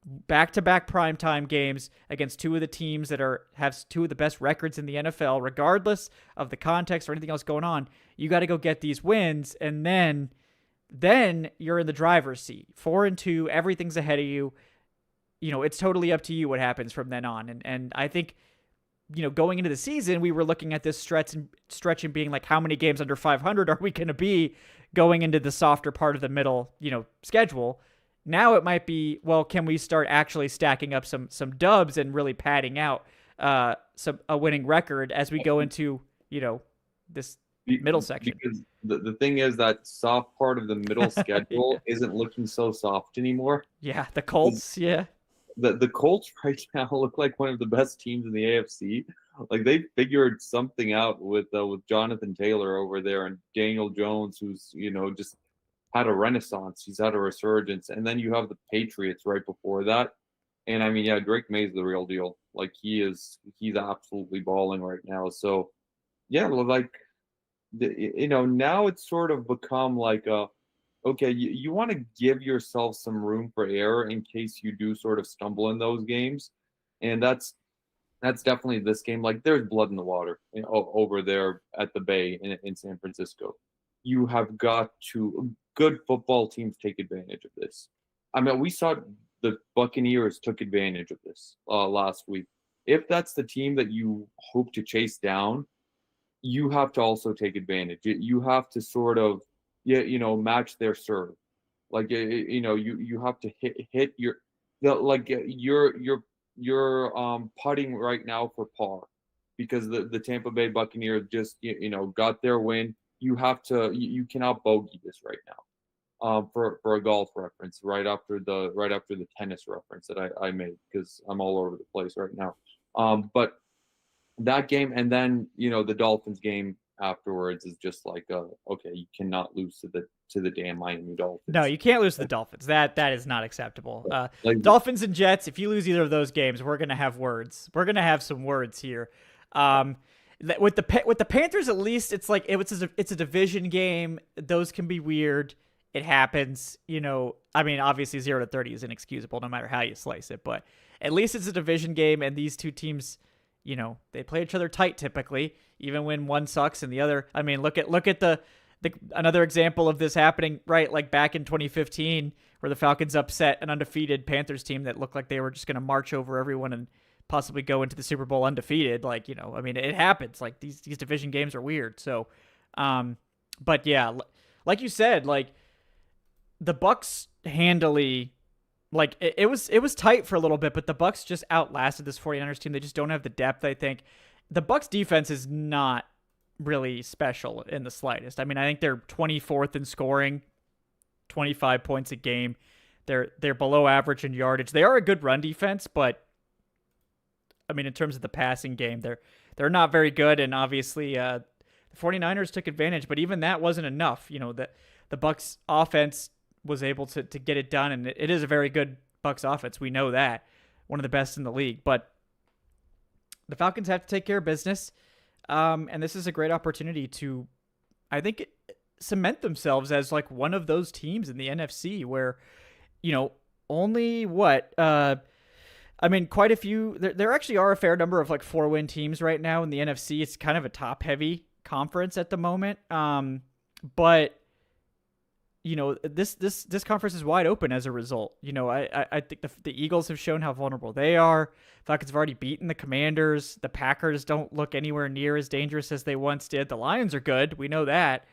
A: Back-to-back primetime games against 2 of the teams that have 2 of the best records in the NFL, regardless of the context or anything else going on. You got to go get these wins, and then you're in the driver's seat. 4-2, everything's ahead of you. It's totally up to you what happens from then on. And I think, going into the season, we were looking at this stretch and being like, how many games under 500 are we going to be going into the softer part of the middle, schedule? Now it might be, well, can we start actually stacking up some dubs and really padding out a winning record as we go into, this middle section?
B: Because the thing is that soft part of the middle schedule isn't looking so soft anymore.
A: Yeah, the Colts, yeah.
B: The Colts right now look like one of the best teams in the AFC. Like they figured something out with Jonathan Taylor over there and Daniel Jones, who's just had a renaissance. He's had a resurgence, and then you have the Patriots right before that. And I mean, yeah, Drake May's the real deal. Like he's absolutely balling right now. So yeah, like now it's sort of become like okay, you want to give yourself some room for error in case you do sort of stumble in those games. And that's definitely this game. Like there's blood in the water over there at the Bay in San Francisco. You have got to, good football teams take advantage of this. I mean, we saw the Buccaneers took advantage of this last week. If that's the team that you hope to chase down, you have to also take advantage. You have to sort of, match their serve. Like, you have to hit you're putting right now for par because the Tampa Bay Buccaneers just, got their win. You cannot bogey this right now. For a golf reference, right after the tennis reference that I made, because I'm all over the place right now. But that game, and then the Dolphins game afterwards is just like, okay, you cannot lose to the damn Miami Dolphins.
A: No, you can't lose to the Dolphins. That is not acceptable. Dolphins and Jets. If you lose either of those games, we're gonna have words. We're gonna have some words here. With the Panthers, at least it's like it's a division game. Those can be weird. It happens. I mean, obviously 0-30 is inexcusable no matter how you slice it, but at least it's a division game, and these two teams, they play each other tight typically, even when one sucks and the other. I mean, look at the another example of this happening, right? Like back in 2015, where the Falcons upset an undefeated Panthers team that looked like they were just going to march over everyone and possibly go into the Super Bowl undefeated. Like, I mean, it happens. Like these division games are weird. So, but yeah, like you said, like the Bucs handily, like it was tight for a little bit, but the Bucs just outlasted this 49ers team. They just don't have the depth, I think. The Bucs defense is not really special in the slightest. I mean, I think they're 24th in scoring, 25 points a game. They're below average in yardage. They are a good run defense, but I mean, in terms of the passing game, they're not very good. And obviously, the 49ers took advantage, but even that wasn't enough. The Bucs offense was able to get it done, and it is a very good Bucs offense. We know that, one of the best in the league. But the Falcons have to take care of business, and this is a great opportunity to, I think, cement themselves as like one of those teams in the NFC where, only what I mean, quite a few. There actually are a fair number of like 4-win teams right now in the NFC. It's kind of a top-heavy conference at the moment, but this conference is wide open as a result. I think the Eagles have shown how vulnerable they are. Falcons have already beaten the Commanders. The Packers don't look anywhere near as dangerous as they once did. The Lions are good. We know that.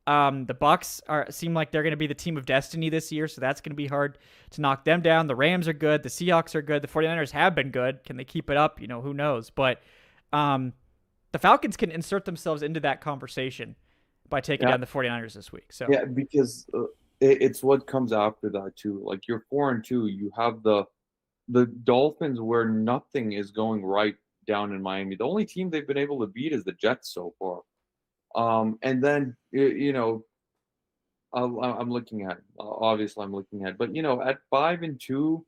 A: The Bucs seem like they're going to be the team of destiny this year, so that's going to be hard to knock them down. The Rams are good. The Seahawks are good. The 49ers have been good. Can they keep it up? Who knows? But the Falcons can insert themselves into that conversation by taking down the 49ers this week. So
B: yeah, because it's what comes after that too. Like you're 4-2, you have the the Dolphins, where nothing is going right down in Miami. The only team they've been able to beat is the Jets so far. And then I'm looking at, obviously I'm looking at, but at 5-2,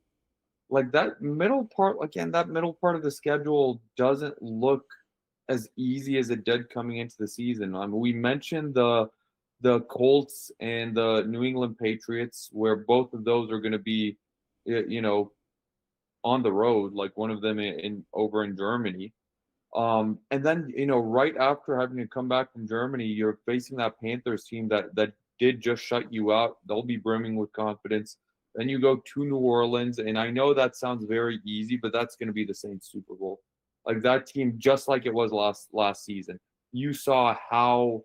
B: like that middle part, again, that middle part of the schedule doesn't look as easy as it did coming into the season. We mentioned the Colts and the New England Patriots, where both of those are going to be, you know, on the road, like one of them in over in Germany. And then, right after having to come back from Germany, you're facing that Panthers team that did just shut you out. They'll be brimming with confidence. Then you go to New Orleans, and I know that sounds very easy, but that's going to be the Saints Super Bowl. Like that team, just like it was last season. You saw how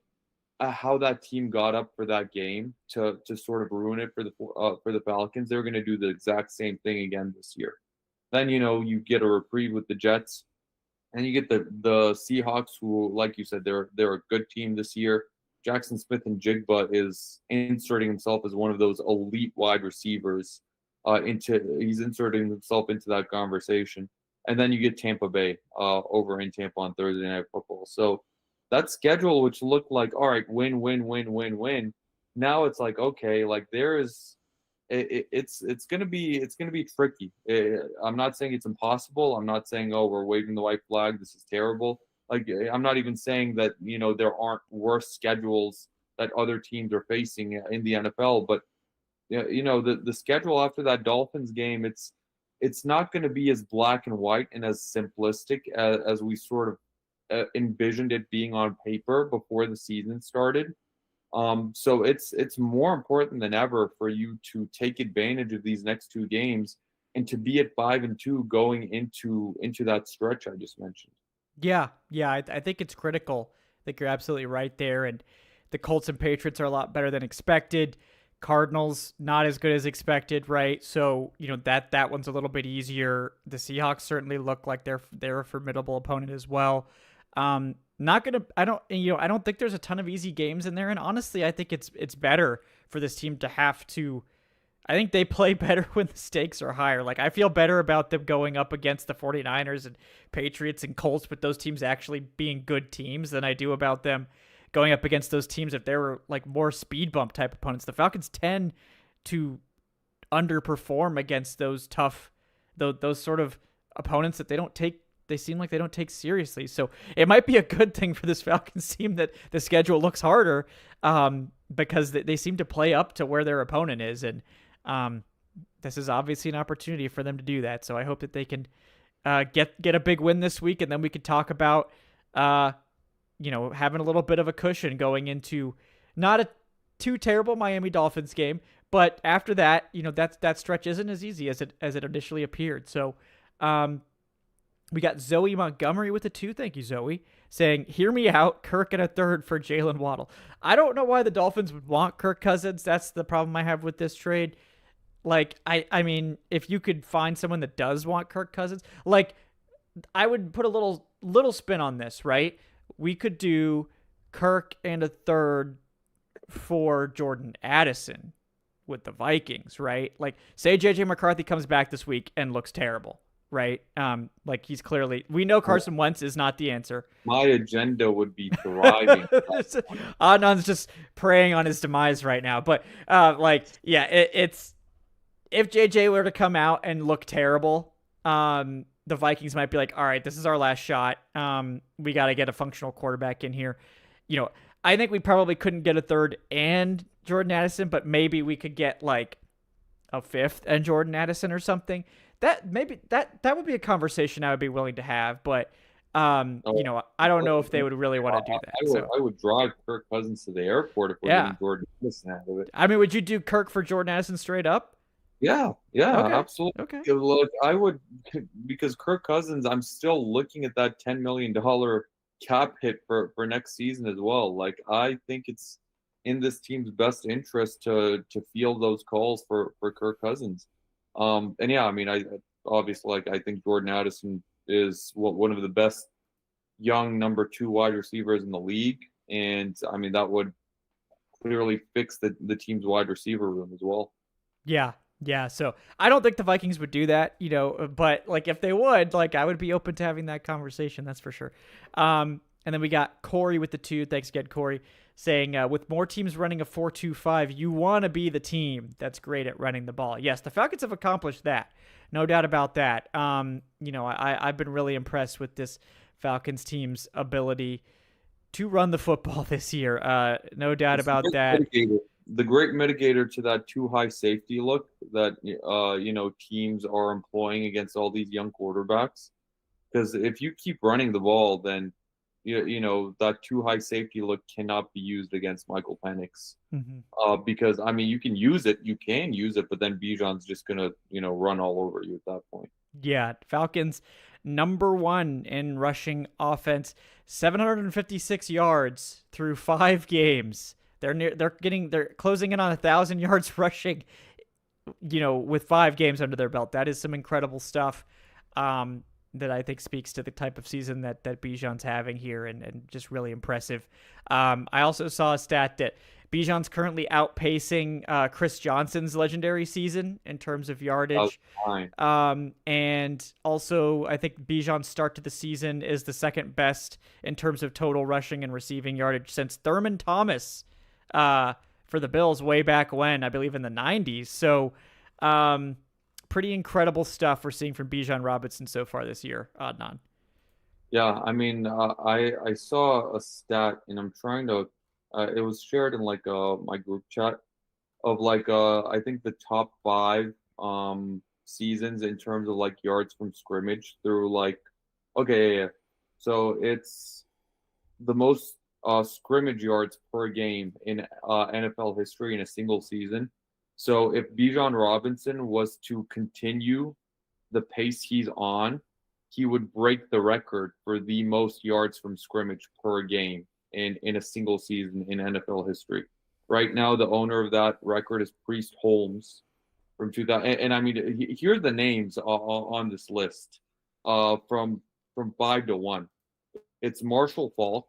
B: that team got up for that game to sort of ruin it for the Falcons. They're going to do the exact same thing again this year. Then you get a reprieve with the Jets, and you get the Seahawks, who, like you said, they're a good team this year. Jackson Smith and Jigba is inserting himself as one of those elite wide receivers. He's inserting himself into that conversation. And then you get Tampa Bay over in Tampa on Thursday Night Football. So that schedule, which looked like, all right, win, win, win, win, win. Now it's like, okay, like it's gonna be tricky. I'm not saying it's impossible. I'm not saying, oh, we're waving the white flag, this is terrible. Like, I'm not even saying that there aren't worse schedules that other teams are facing in the NFL. But the schedule after that Dolphins game, it's not going to be as black and white and as simplistic as we sort of envisioned it being on paper before the season started. So it's more important than ever for you to take advantage of these next two games and to be at 5-2 going into that stretch I just mentioned.
A: Yeah, I think it's critical. I think you're absolutely right there. And the Colts and Patriots are a lot better than expected. Cardinals not as good as expected, right? So that one's a little bit easier. The Seahawks certainly look like they're a formidable opponent as well. Not gonna. I don't think there's a ton of easy games in there. And honestly, I think it's better for this team to have to. I think they play better when the stakes are higher. Like, I feel better about them going up against the 49ers and Patriots and Colts with those teams actually being good teams than I do about them going up against those teams if they were like more speed bump type opponents. The Falcons tend to underperform against those tough, those sort of opponents that they seem like they don't take seriously. So it might be a good thing for this Falcons team that the schedule looks harder, because they seem to play up to where their opponent is. And this is obviously an opportunity for them to do that. So I hope that they can get a big win this week, and then we could talk about having a little bit of a cushion going into not a too terrible Miami Dolphins game, but after that, that stretch isn't as easy as it initially appeared. So we got Zoe Montgomery with a 2. Thank you, Zoe, saying, hear me out, Kirk and a 3rd for Jalen Waddle. I don't know why the Dolphins would want Kirk Cousins. That's the problem I have with this trade. Like, I mean, if you could find someone that does want Kirk Cousins, like, I would put a little spin on this, right? We could do Kirk and a 3rd for Jordan Addison with the Vikings, right? Like, say JJ McCarthy comes back this week and looks terrible, right? Like, we know Carson Wentz is not the answer.
B: My agenda would be thriving.
A: Adnan's just preying on his demise right now. But it's if JJ were to come out and look terrible, the Vikings might be like, all right, this is our last shot. We got to get a functional quarterback in here. I think we probably couldn't get a 3rd and Jordan Addison, but maybe we could get like a 5th and Jordan Addison or something. That would be a conversation I would be willing to have, but I don't know if they would really want to do that.
B: I would drive Kirk Cousins to the airport if we're getting Jordan Addison out of it.
A: I mean, would you do Kirk for Jordan Addison straight up?
B: Yeah, okay. Absolutely.
A: Okay.
B: Look, I would, because Kirk Cousins, I'm still looking at that $10 million cap hit for next season as well. Like, I think it's in this team's best interest to field those calls for Kirk Cousins. And yeah, I mean, I obviously, like, I think Jordan Addison is one of the best young number 2 wide receivers in the league, and I mean that would clearly fix the team's wide receiver room as well.
A: Yeah, Yeah, so I don't think the Vikings would do that, but like if they would, like I would be open to having that conversation. That's for sure. And then we got Corey with the 2. Thanks again, Corey, saying with more teams running a 4-2-5, you want to be the team that's great at running the ball. Yes, the Falcons have accomplished that, no doubt about that. I've been really impressed with this Falcons team's ability to run the football this year. No doubt about that.
B: The great mitigator to that too high safety look that teams are employing against all these young quarterbacks. Because if you keep running the ball, then that too high safety look cannot be used against Michael Penix. Because I mean, you can use it, but then Bijan's just gonna run all over you at that point.
A: Yeah, Falcons number 1 in rushing offense, 756 yards through 5 games. They're closing in on 1,000 yards rushing, with 5 games under their belt. That is some incredible stuff. That I think speaks to the type of season that Bijan's having here, and just really impressive. I also saw a stat that Bijan's currently outpacing Chris Johnson's legendary season in terms of yardage. And also, I think Bijan's start to the season is the second best in terms of total rushing and receiving yardage since Thurman Thomas for the Bills way back when, I believe in the 90s. So, pretty incredible stuff we're seeing from Bijan Robinson so far this year, Adnan.
B: Yeah, I mean, I saw a stat, and I'm trying to. It was shared in like my group chat of like I think the top 5 seasons in terms of like yards from scrimmage through like yeah. So it's the most scrimmage yards per game in NFL history in a single season. So if Bijan Robinson was to continue the pace he's on, he would break the record for the most yards from scrimmage per game in a single season in NFL history. Right now, the owner of that record is Priest Holmes from 2000. And I mean, here's the names on this list from 5 to 1. It's Marshall Faulk,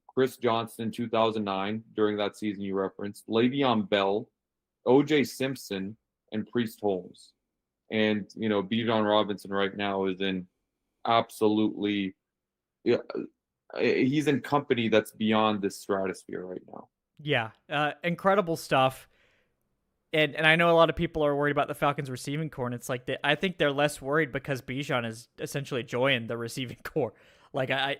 B: Chris Johnson, 2009, during that season you referenced, Le'Veon Bell, O.J. Simpson, and Priest Holmes. And, Bijan Robinson right now is in absolutely he's in company that's beyond this stratosphere right now.
A: Yeah, incredible stuff. And I know a lot of people are worried about the Falcons receiving core, and it's like I think they're less worried because Bijan is essentially joined the receiving core. Like I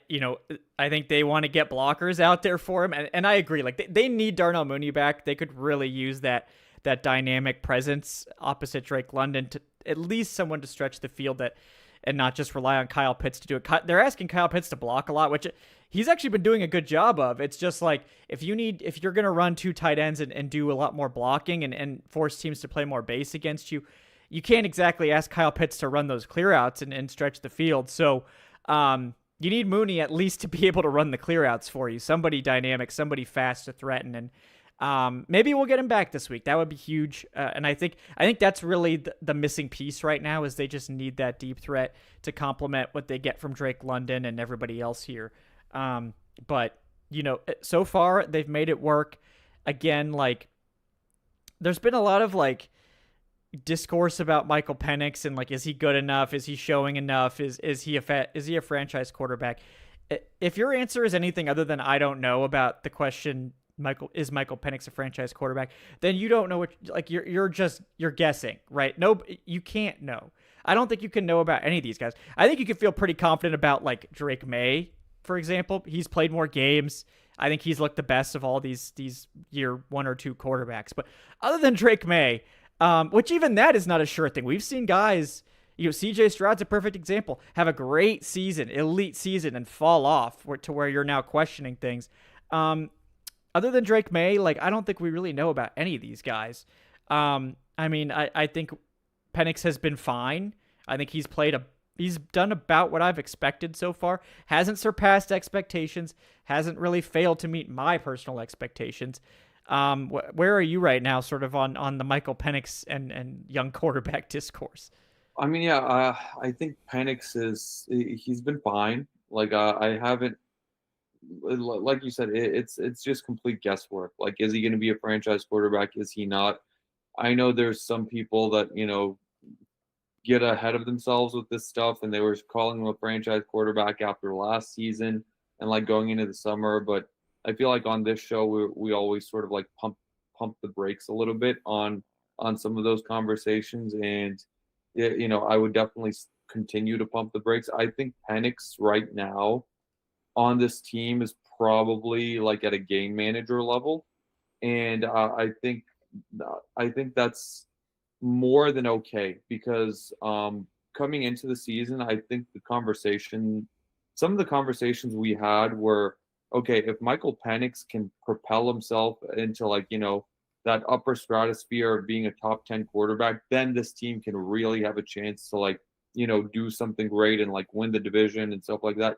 A: think they want to get blockers out there for him, and I agree. Like they need Darnell Mooney back. They could really use that dynamic presence opposite Drake London, to at least someone to stretch the field and not just rely on Kyle Pitts to do it. They're asking Kyle Pitts to block a lot, which he's actually been doing a good job of. It's just like if you're going to run 2 tight ends and do a lot more blocking and force teams to play more base against you, you can't exactly ask Kyle Pitts to run those clear outs and stretch the field. So you need Mooney at least to be able to run the clear outs for you. Somebody dynamic, somebody fast to threaten. And maybe we'll get him back this week. That would be huge. And I think that's really the missing piece right now is they just need that deep threat to complement what they get from Drake London and everybody else here. But so far they've made it work. Again, like there's been a lot of like discourse about Michael Penix and like, is he good enough? Is he showing enough? Is he a franchise quarterback? If your answer is anything other than I don't know about the question, Michael Penix a franchise quarterback, then you don't know what, like you're guessing, right? No, you can't know. I don't think you can know about any of these guys. I think you can feel pretty confident about like Drake May, for example. He's played more games. I think he's looked the best of all these year 1 or 2 quarterbacks. But other than Drake May, which even that is not a sure thing. We've seen guys, CJ Stroud's a perfect example, have a great season, elite season, and fall off to where you're now questioning things. Other than Drake May, like I don't think we really know about any of these guys. I mean, I think Penix has been fine. I think he's done about what I've expected so far. Hasn't surpassed expectations. Hasn't really failed to meet my personal expectations. Where are you right now, sort of on the Michael Penix and young quarterback discourse?
B: I mean, yeah, I think Penix he's been fine. Like I haven't. Like you said, it's just complete guesswork. Like, is he going to be a franchise quarterback? Is he not? I know there's some people that, get ahead of themselves with this stuff, and they were calling him a franchise quarterback after last season and like going into the summer. But I feel like on this show, we always sort of like pump the brakes a little bit on some of those conversations. And I would definitely continue to pump the brakes. I think Penix right now on this team is probably like at a game manager level, and I think that's more than okay because coming into the season, I think some of the conversations we had were okay. If Michael Penix can propel himself into like that upper stratosphere of being a top 10 quarterback, then this team can really have a chance to like do something great and like win the division and stuff like that.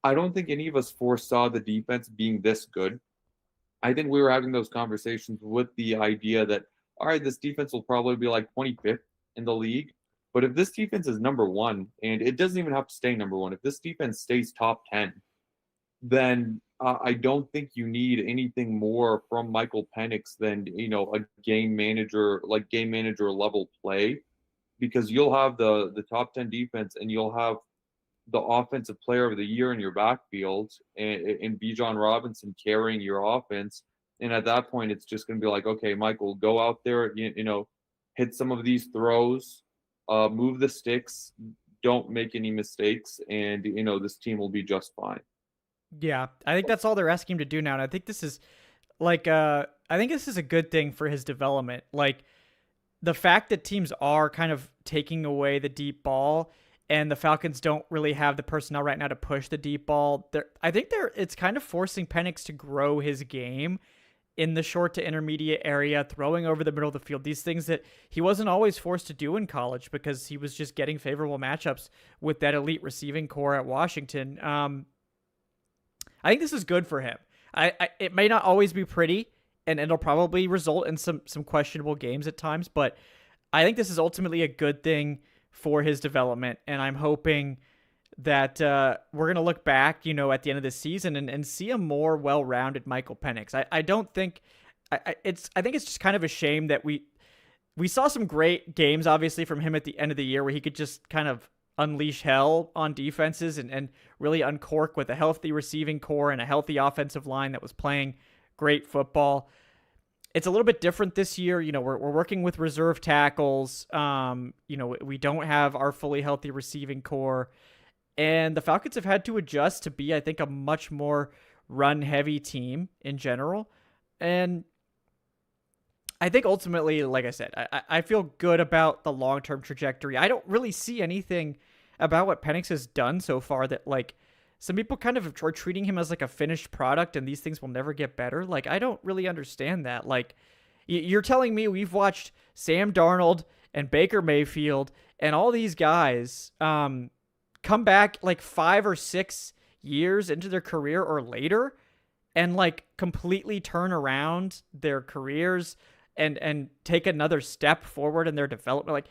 B: I don't think any of us foresaw the defense being this good. I think we were having those conversations with the idea that, all right, this defense will probably be like 25th in the league. But if this defense is number one, and it doesn't even have to stay number one, if this defense stays top 10, then I don't think you need anything more from Michael Penix than, a game manager level play, because you'll have the top 10 defense and you'll have the offensive player of the year in your backfield and Bijan Robinson carrying your offense. And at that point, it's just going to be like, okay, Michael, go out there, hit some of these throws, move the sticks, don't make any mistakes, and, this team will be just fine.
A: Yeah, I think that's all they're asking him to do now, and I think this is I think this is a good thing for his development. Like the fact that teams are kind of taking away the deep ball, and the Falcons don't really have the personnel right now to push the deep ball. I think it's kind of forcing Penix to grow his game in the short to intermediate area, throwing over the middle of the field. These things that he wasn't always forced to do in college because he was just getting favorable matchups with that elite receiving core at Washington. I think this is good for him. It may not always be pretty, and it'll probably result in some questionable games at times, but I think this is ultimately a good thing for his development, and I'm hoping that we're going to look back, at the end of this season and see a more well-rounded Michael Penix. I don't think I think it's just kind of a shame that we saw some great games, obviously, from him at the end of the year where he could just kind of unleash hell on defenses and really uncork with a healthy receiving core and a healthy offensive line that was playing great football. It's a little bit different this year. We're working with reserve tackles. We don't have our fully healthy receiving core. And the Falcons have had to adjust to be, I think, a much more run-heavy team in general. And I think ultimately, like I said, I feel good about the long-term trajectory. I don't really see anything about what Penix has done so far that, like, some people kind of are treating him as like a finished product and these things will never get better. Like, I don't really understand that. Like, you're telling me we've watched Sam Darnold and Baker Mayfield and all these guys come back like 5 or 6 years into their career or later and like completely turn around their careers and take another step forward in their development. Like,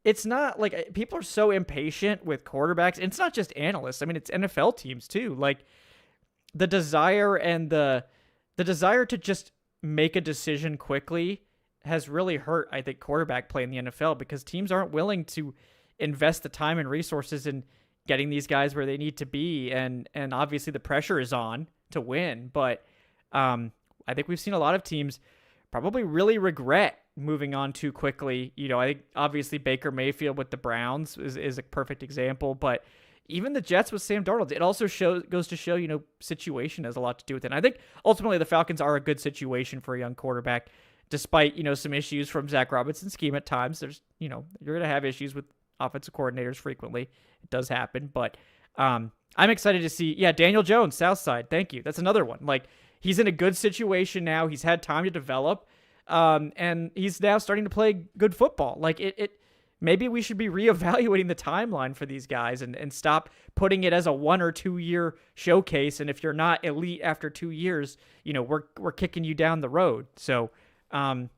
A: it's not like people are so impatient with quarterbacks. And it's not just analysts. I mean, it's NFL teams too. Like the desire to just make a decision quickly has really hurt, I think, quarterback play in the NFL because teams aren't willing to invest the time and resources in getting these guys where they need to be. And obviously the pressure is on to win. But I think we've seen a lot of teams probably really regret moving on too quickly. I think obviously Baker Mayfield with the Browns is a perfect example, but even the Jets with Sam Darnold, it also goes to show, situation has a lot to do with it. And I think ultimately the Falcons are a good situation for a young quarterback, despite, some issues from Zach Robinson's scheme at times. There's, you're going to have issues with offensive coordinators frequently. It does happen, but I'm excited to see, Daniel Jones, Southside. Thank you. That's another one. Like, he's in a good situation now. He's had time to develop. And he's now starting to play good football. Like maybe we should be reevaluating the timeline for these guys and stop putting it as a 1 or 2 year showcase. And if you're not elite after 2 years, we're kicking you down the road. So, I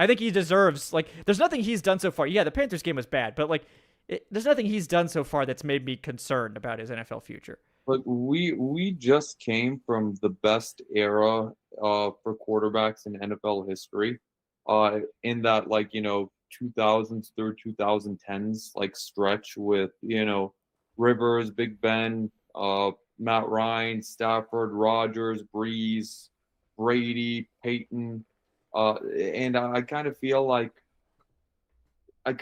A: think he deserves, like, there's nothing he's done so far. Yeah, the Panthers game was bad, but like, there's nothing he's done so far that's made me concerned about his NFL future.
B: But we just came from the best era for quarterbacks in NFL history. in that, like, 2000s through 2010s, like, stretch with, Rivers, Big Ben, Matt Ryan, Stafford, Rodgers, Breeze, Brady, Peyton. And I kind of feel like the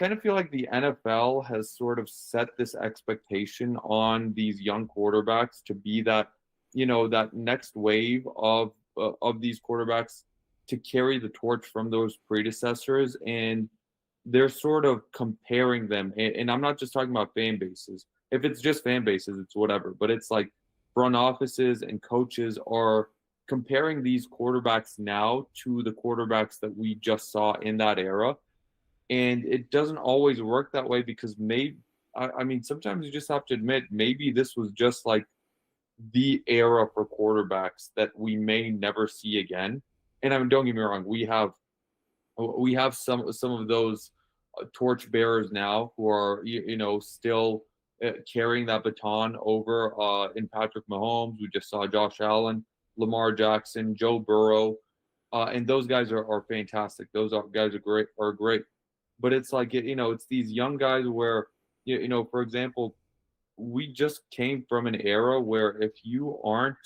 B: NFL has sort of set this expectation on these young quarterbacks to be that next wave of these quarterbacks to carry the torch from those predecessors, and they're sort of comparing them. And I'm not just talking about fan bases. If it's just fan bases, it's whatever. But it's like front offices and coaches are comparing these quarterbacks now to the quarterbacks that we just saw in that era, and it doesn't always work that way because I mean, sometimes you just have to admit maybe this was just like the era for quarterbacks that we may never see again. And I mean, don't get me wrong, we have some of those torch bearers now who are still carrying that baton over in Patrick Mahomes. We just saw Josh Allen, Lamar Jackson, Joe Burrow, and those guys are fantastic. Those guys are great. But it's like it's these young guys where for example, we just came from an era where if you aren't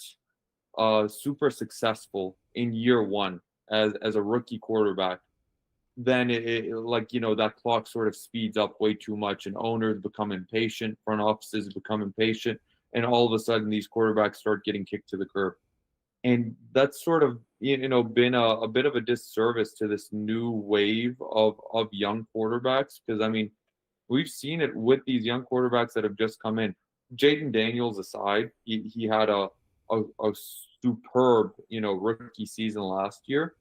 B: super successful in year one as a rookie quarterback, then that clock sort of speeds up way too much, and owners become impatient, front offices become impatient, and all of a sudden these quarterbacks start getting kicked to the curb. And that's sort of been a bit of a disservice to this new wave of young quarterbacks, because I mean, we've seen it with these young quarterbacks that have just come in. Jaden Daniels aside, he had a superb rookie season last year,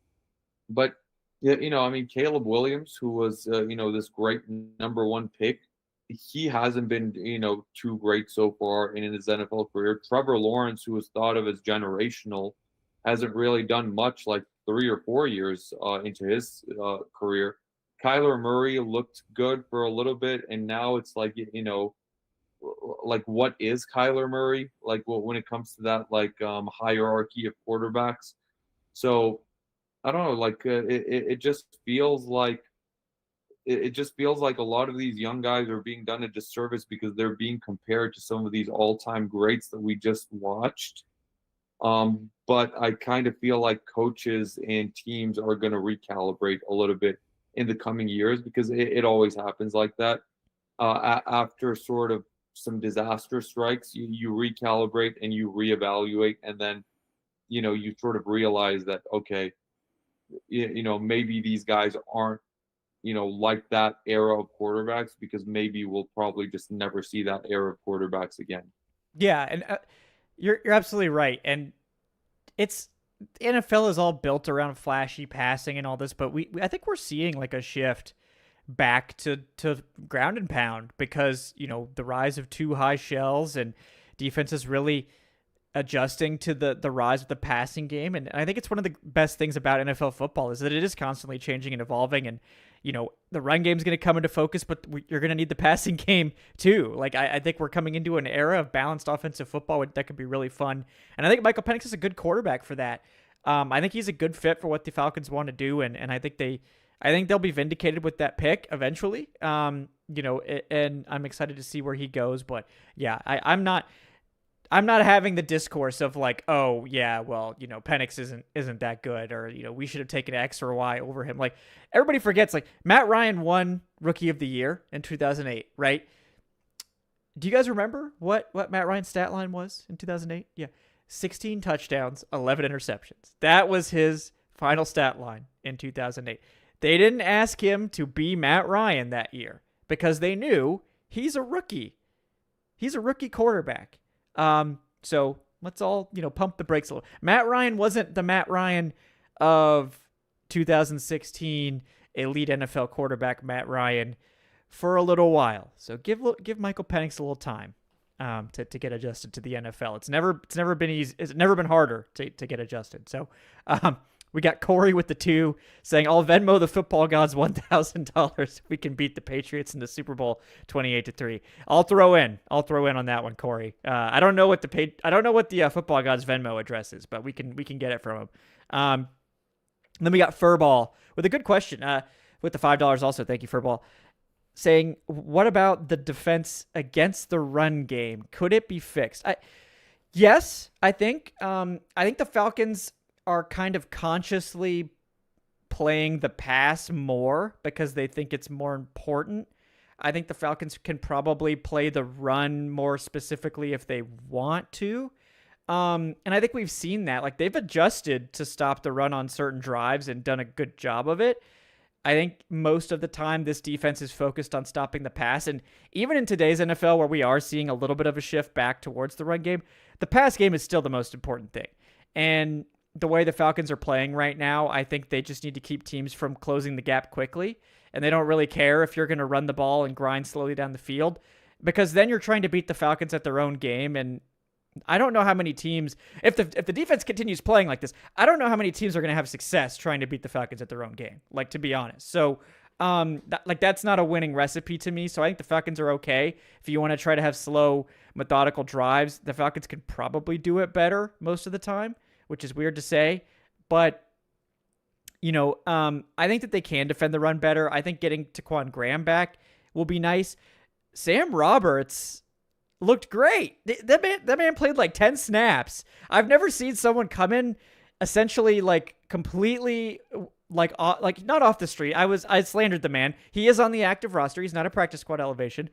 B: but yeah, I mean, Caleb Williams, who was this great number one pick, he hasn't been too great so far in his NFL career. Trevor Lawrence, who was thought of as generational, hasn't really done much, like 3 or 4 years into his career. Kyler Murray looked good for a little bit, and now it's like like, what is Kyler Murray like when it comes to that, like, hierarchy of quarterbacks? So I don't know, like, it just feels like it just feels like a lot of these young guys are being done a disservice because they're being compared to some of these all-time greats that we just watched. But I kind of feel like coaches and teams are going to recalibrate a little bit in the coming years, because it always happens like that. After sort of some disaster strikes, you recalibrate and you reevaluate, and then you sort of realize that, okay, maybe these guys aren't like that era of quarterbacks, because maybe we'll probably just never see that era of quarterbacks again.
A: Yeah, and you're absolutely right. And it's the NFL is all built around flashy passing and all this, but I think we're seeing like a shift back to ground and pound, because the rise of two high shells and defenses really adjusting to the rise of the passing game. And I think it's one of the best things about NFL football is that it is constantly changing and evolving. And the run game is going to come into focus, but you're going to need the passing game too. Like, I think we're coming into an era of balanced offensive football that could be really fun. And I think Michael Penix is a good quarterback for that. I think he's a good fit for what the Falcons want to do. And I think they'll be vindicated with that pick eventually. And I'm excited to see where he goes. But yeah, I'm not having the discourse of like, oh yeah, well, Penix isn't that good, or we should have taken X or Y over him. Like, everybody forgets, like, Matt Ryan won Rookie of the Year in 2008, right? Do you guys remember what Matt Ryan's stat line was in 2008? Yeah, 16 touchdowns, 11 interceptions. That was his final stat line in 2008. They didn't ask him to be Matt Ryan that year because they knew he's a rookie. He's a rookie quarterback. So let's all, pump the brakes a little. Matt Ryan wasn't the Matt Ryan of 2016 elite NFL quarterback Matt Ryan for a little while. So give Michael Penix a little time to get adjusted to the NFL. It's never been easy. It's never been harder to get adjusted. So we got Corey with the 2 saying, I'll Venmo the football gods $1,000 if we can beat the Patriots in the Super Bowl 28-3. I'll throw in on that one, Corey. I don't know what the football gods Venmo address is, but we can get it from him. And then we got Furball with a good question. With the $5 also. Thank you, Furball. Saying, what about the defense against the run game? Could it be fixed? Yes, I think. I think the Falcons are kind of consciously playing the pass more because they think it's more important. I think the Falcons can probably play the run more specifically if they want to. And I think we've seen that. Like, they've adjusted to stop the run on certain drives and done a good job of it. I think most of the time this defense is focused on stopping the pass. And even in today's NFL, where we are seeing a little bit of a shift back towards the run game, the pass game is still the most important thing. And the way the Falcons are playing right now, I think they just need to keep teams from closing the gap quickly. And they don't really care if you're going to run the ball and grind slowly down the field, because then you're trying to beat the Falcons at their own game. And I don't know how many teams, if the defense continues playing like this, I don't know how many teams are going to have success trying to beat the Falcons at their own game, like, to be honest. So, that's not a winning recipe to me. So I think the Falcons are okay. If you want to try to have slow, methodical drives, the Falcons can probably do it better most of the time, which is weird to say. But, I think that they can defend the run better. I think getting Taquan Graham back will be nice. Sam Roberts looked great. That man played like 10 snaps. I've never seen someone come in essentially like completely like not off the street. I slandered the man. He is on the active roster. He's not a practice squad elevation.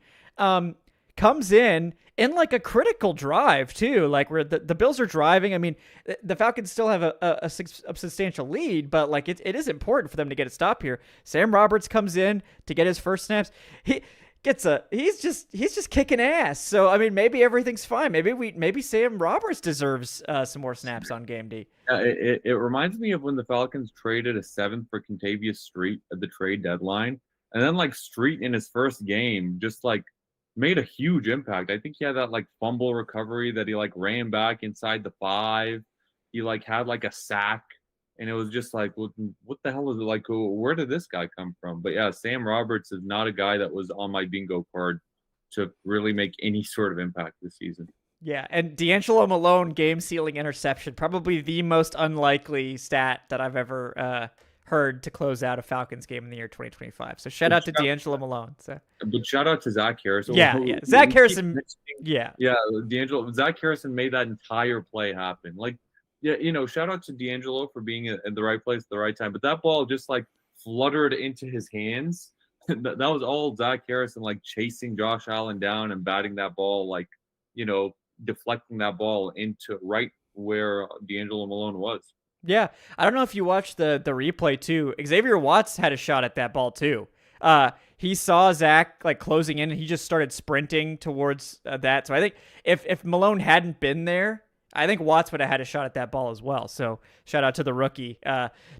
A: Comes in like a critical drive too, like where the Bills are driving. I mean, the Falcons still have a substantial lead, but like it is important for them to get a stop here. Sam Roberts comes in to get his first snaps. He's just kicking ass. So I mean, maybe everything's fine. Maybe Sam Roberts deserves some more snaps on game D.
B: It reminds me of when the Falcons traded a 7th for Contavious Street at the trade deadline, and then like Street in his first game just like made a huge impact. I think he had that like fumble recovery that he like ran back inside the 5. He like had like a sack. And it was just like, what the hell is it? Like, where did this guy come from? But yeah, Sam Roberts is not a guy that was on my bingo card to really make any sort of impact this season.
A: Yeah, and D'Angelo Malone game-sealing interception, probably the most unlikely stat that I've ever heard to close out a Falcons game in the year 2025. So shout out to D'Angelo Malone. So.
B: But shout out to Zach Harrison.
A: Yeah. Zach Harrison. Yeah,
B: Zach Harrison made that entire play happen. Like, yeah, shout out to D'Angelo for being at the right place at the right time. But that ball just like fluttered into his hands. that was all Zach Harrison, like chasing Josh Allen down and batting that ball, like, deflecting that ball into right where D'Angelo Malone was.
A: Yeah. I don't know if you watched the replay too. Xavier Watts had a shot at that ball too. He saw Zach like closing in and he just started sprinting towards that. So I think if Malone hadn't been there, I think Watts would have had a shot at that ball as well. So shout out to the rookie.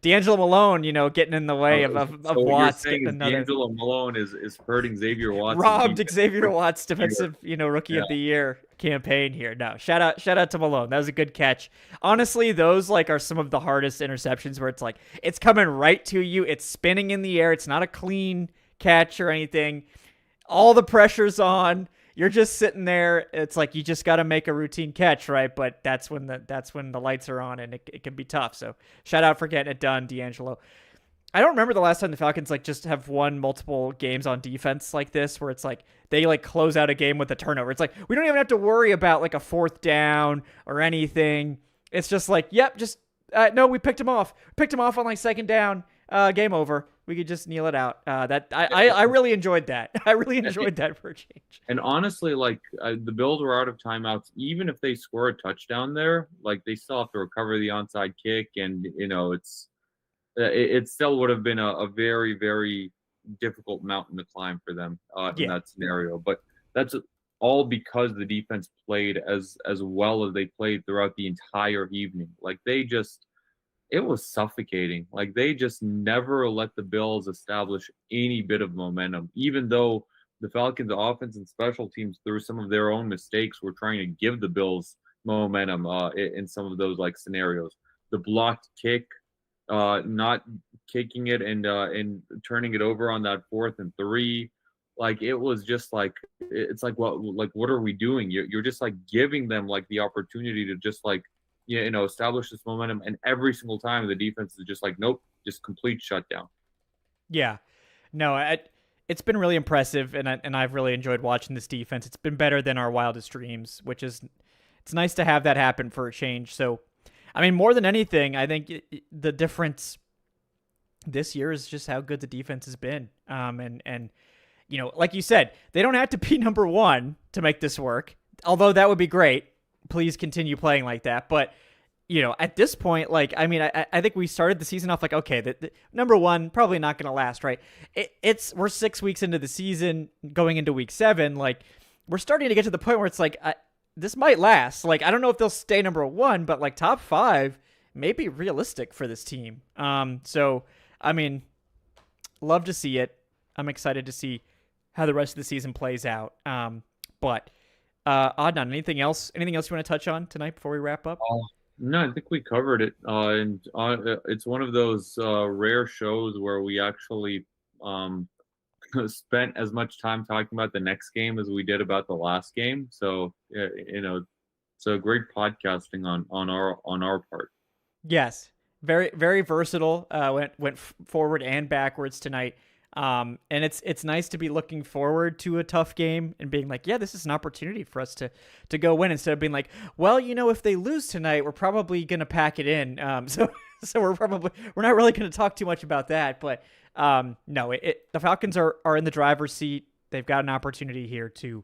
A: D'Angelo Malone, getting in the way of Watts.
B: D'Angelo Malone is hurting Xavier Watts.
A: Robbed Xavier Watts defensive, rookie of the year campaign here. No, shout out to Malone. That was a good catch. Honestly, those like are some of the hardest interceptions where it's like it's coming right to you. It's spinning in the air. It's not a clean catch or anything. All the pressure's on. You're just sitting there. It's like you just got to make a routine catch, right? But that's when the lights are on, and it can be tough. So shout out for getting it done, D'Angelo. I don't remember the last time the Falcons like just have won multiple games on defense like this, where it's like they like close out a game with a turnover. It's like we don't even have to worry about like a 4th down or anything. It's just like, yep, just no, we picked him off. Picked him off on like 2nd down. Game over. We could just kneel it out. I really enjoyed that. I really enjoyed that for a change.
B: And honestly, like the Bills were out of timeouts. Even if they score a touchdown there, like they still have to recover the onside kick, and it still would have been a very, very difficult mountain to climb for them in that scenario. But that's all because the defense played as well as they played throughout the entire evening. Like it was suffocating. Like they just never let the Bills establish any bit of momentum, even though the Falcons offense and special teams, through some of their own mistakes, were trying to give the Bills momentum in some of those like scenarios. The blocked kick, not kicking it and turning it over on that 4th and 3. Like it was just like, it's like, what are we doing? You're just like giving them like the opportunity to just like establish this momentum. And every single time the defense is just like, nope, just complete shutdown.
A: Yeah. No, it's been really impressive, and I've really enjoyed watching this defense. It's been better than our wildest dreams, which is it's nice to have that happen for a change. So, I mean, more than anything, I think the difference this year is just how good the defense has been. And like you said, they don't have to be number one to make this work. Although that would be great. Please continue playing like that. But at this point, like, I mean, I think we started the season off like, okay, the number one probably not going to last, right? We're 6 weeks into the season, going into week 7. Like, we're starting to get to the point where it's like, this might last. Like, I don't know if they'll stay number one, but like top 5 may be realistic for this team. So, I mean, love to see it. I'm excited to see how the rest of the season plays out. But Adnan, anything else you want to touch on tonight before we wrap up?
B: No, I think we covered it. And it's one of those rare shows where we actually spent as much time talking about the next game as we did about the last game. So, so great podcasting on our part.
A: Yes, very very versatile. Went forward and backwards tonight. And it's nice to be looking forward to a tough game and being like, yeah, this is an opportunity for us to go win, instead of being like, well, if they lose tonight, we're probably gonna pack it in. So we're not really gonna talk too much about that. But no, the Falcons are in the driver's seat. They've got an opportunity here to,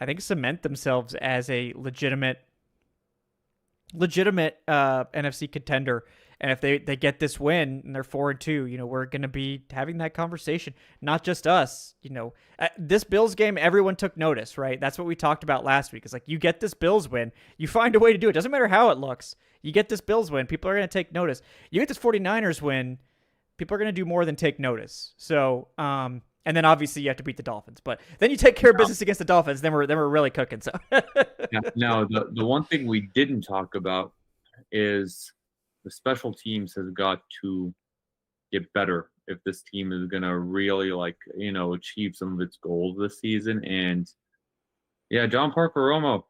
A: I think, cement themselves as a legitimate NFC contender. And if they get this win and they're 4-2, we're going to be having that conversation. Not just us, this Bills game, everyone took notice, right? That's what we talked about last week. It's like, you get this Bills win, you find a way to do it. Doesn't matter how it looks. You get this Bills win, people are going to take notice. You get this 49ers win, people are going to do more than take notice. So, and then obviously you have to beat the Dolphins, but then you take care of business against the Dolphins. Then we're really cooking. So,
B: yeah. Now the one thing we didn't talk about is the special teams has got to get better if this team is going to really achieve some of its goals this season. And yeah, John Parker-Romo,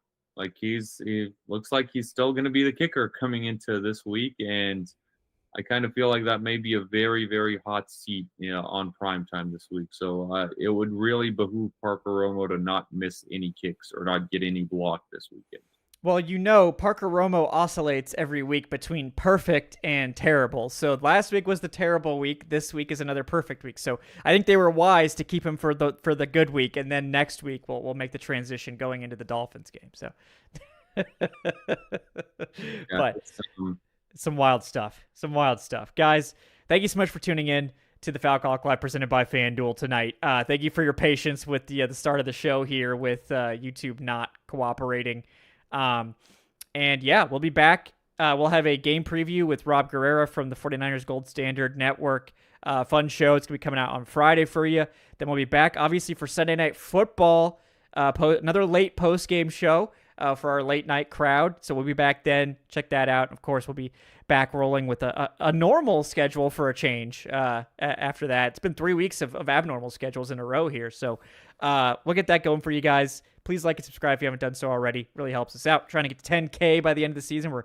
B: he looks like he's still going to be the kicker coming into this week. And I kind of feel like that may be a very, very hot seat, on prime time this week. So it would really behoove Parker-Romo to not miss any kicks or not get any block this weekend.
A: Well, Parker-Romo oscillates every week between perfect and terrible. So last week was the terrible week. This week is another perfect week. So I think they were wise to keep him for the good week, and then next week we'll make the transition going into the Dolphins game. So, but some wild stuff. Guys, thank you so much for tuning in to the Falcoholic Live presented by FanDuel tonight. Thank you for your patience with the start of the show here with YouTube not cooperating. And yeah, we'll be back. We'll have a game preview with Rob Guerrera from the 49ers Gold Standard Network. Fun show. It's going to be coming out on Friday for you. Then we'll be back, obviously, for Sunday Night Football. Another late post-game show for our late night crowd. So we'll be back then. Check that out. Of course, we'll be back rolling with a normal schedule for a change after that. It's been 3 weeks of abnormal schedules in a row here. So we'll get that going for you guys. Please like and subscribe if you haven't done so already. Really helps us out. Trying to get to 10K by the end of the season. We're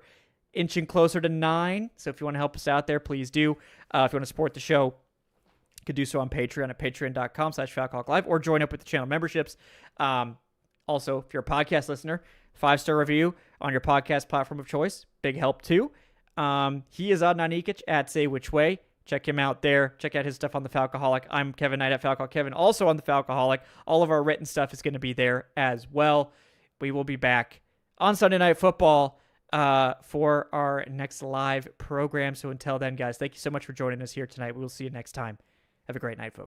A: inching closer to 9. So if you want to help us out there, please do. If you want to support the show, you can do so on Patreon at patreon.com/FalcoholicLive or join up with the channel memberships. Also, if you're a podcast listener, 5-star review on your podcast platform of choice. Big help too. He is Adnan Ikic at Say Which Way. Check him out there. Check out his stuff on the Falcoholic. I'm Kevin Knight at Falcoholic Kevin, also on the Falcoholic. All of our written stuff is going to be there as well. We will be back on Sunday Night Football for our next live program. So until then, guys, thank you so much for joining us here tonight. We will see you next time. Have a great night, folks.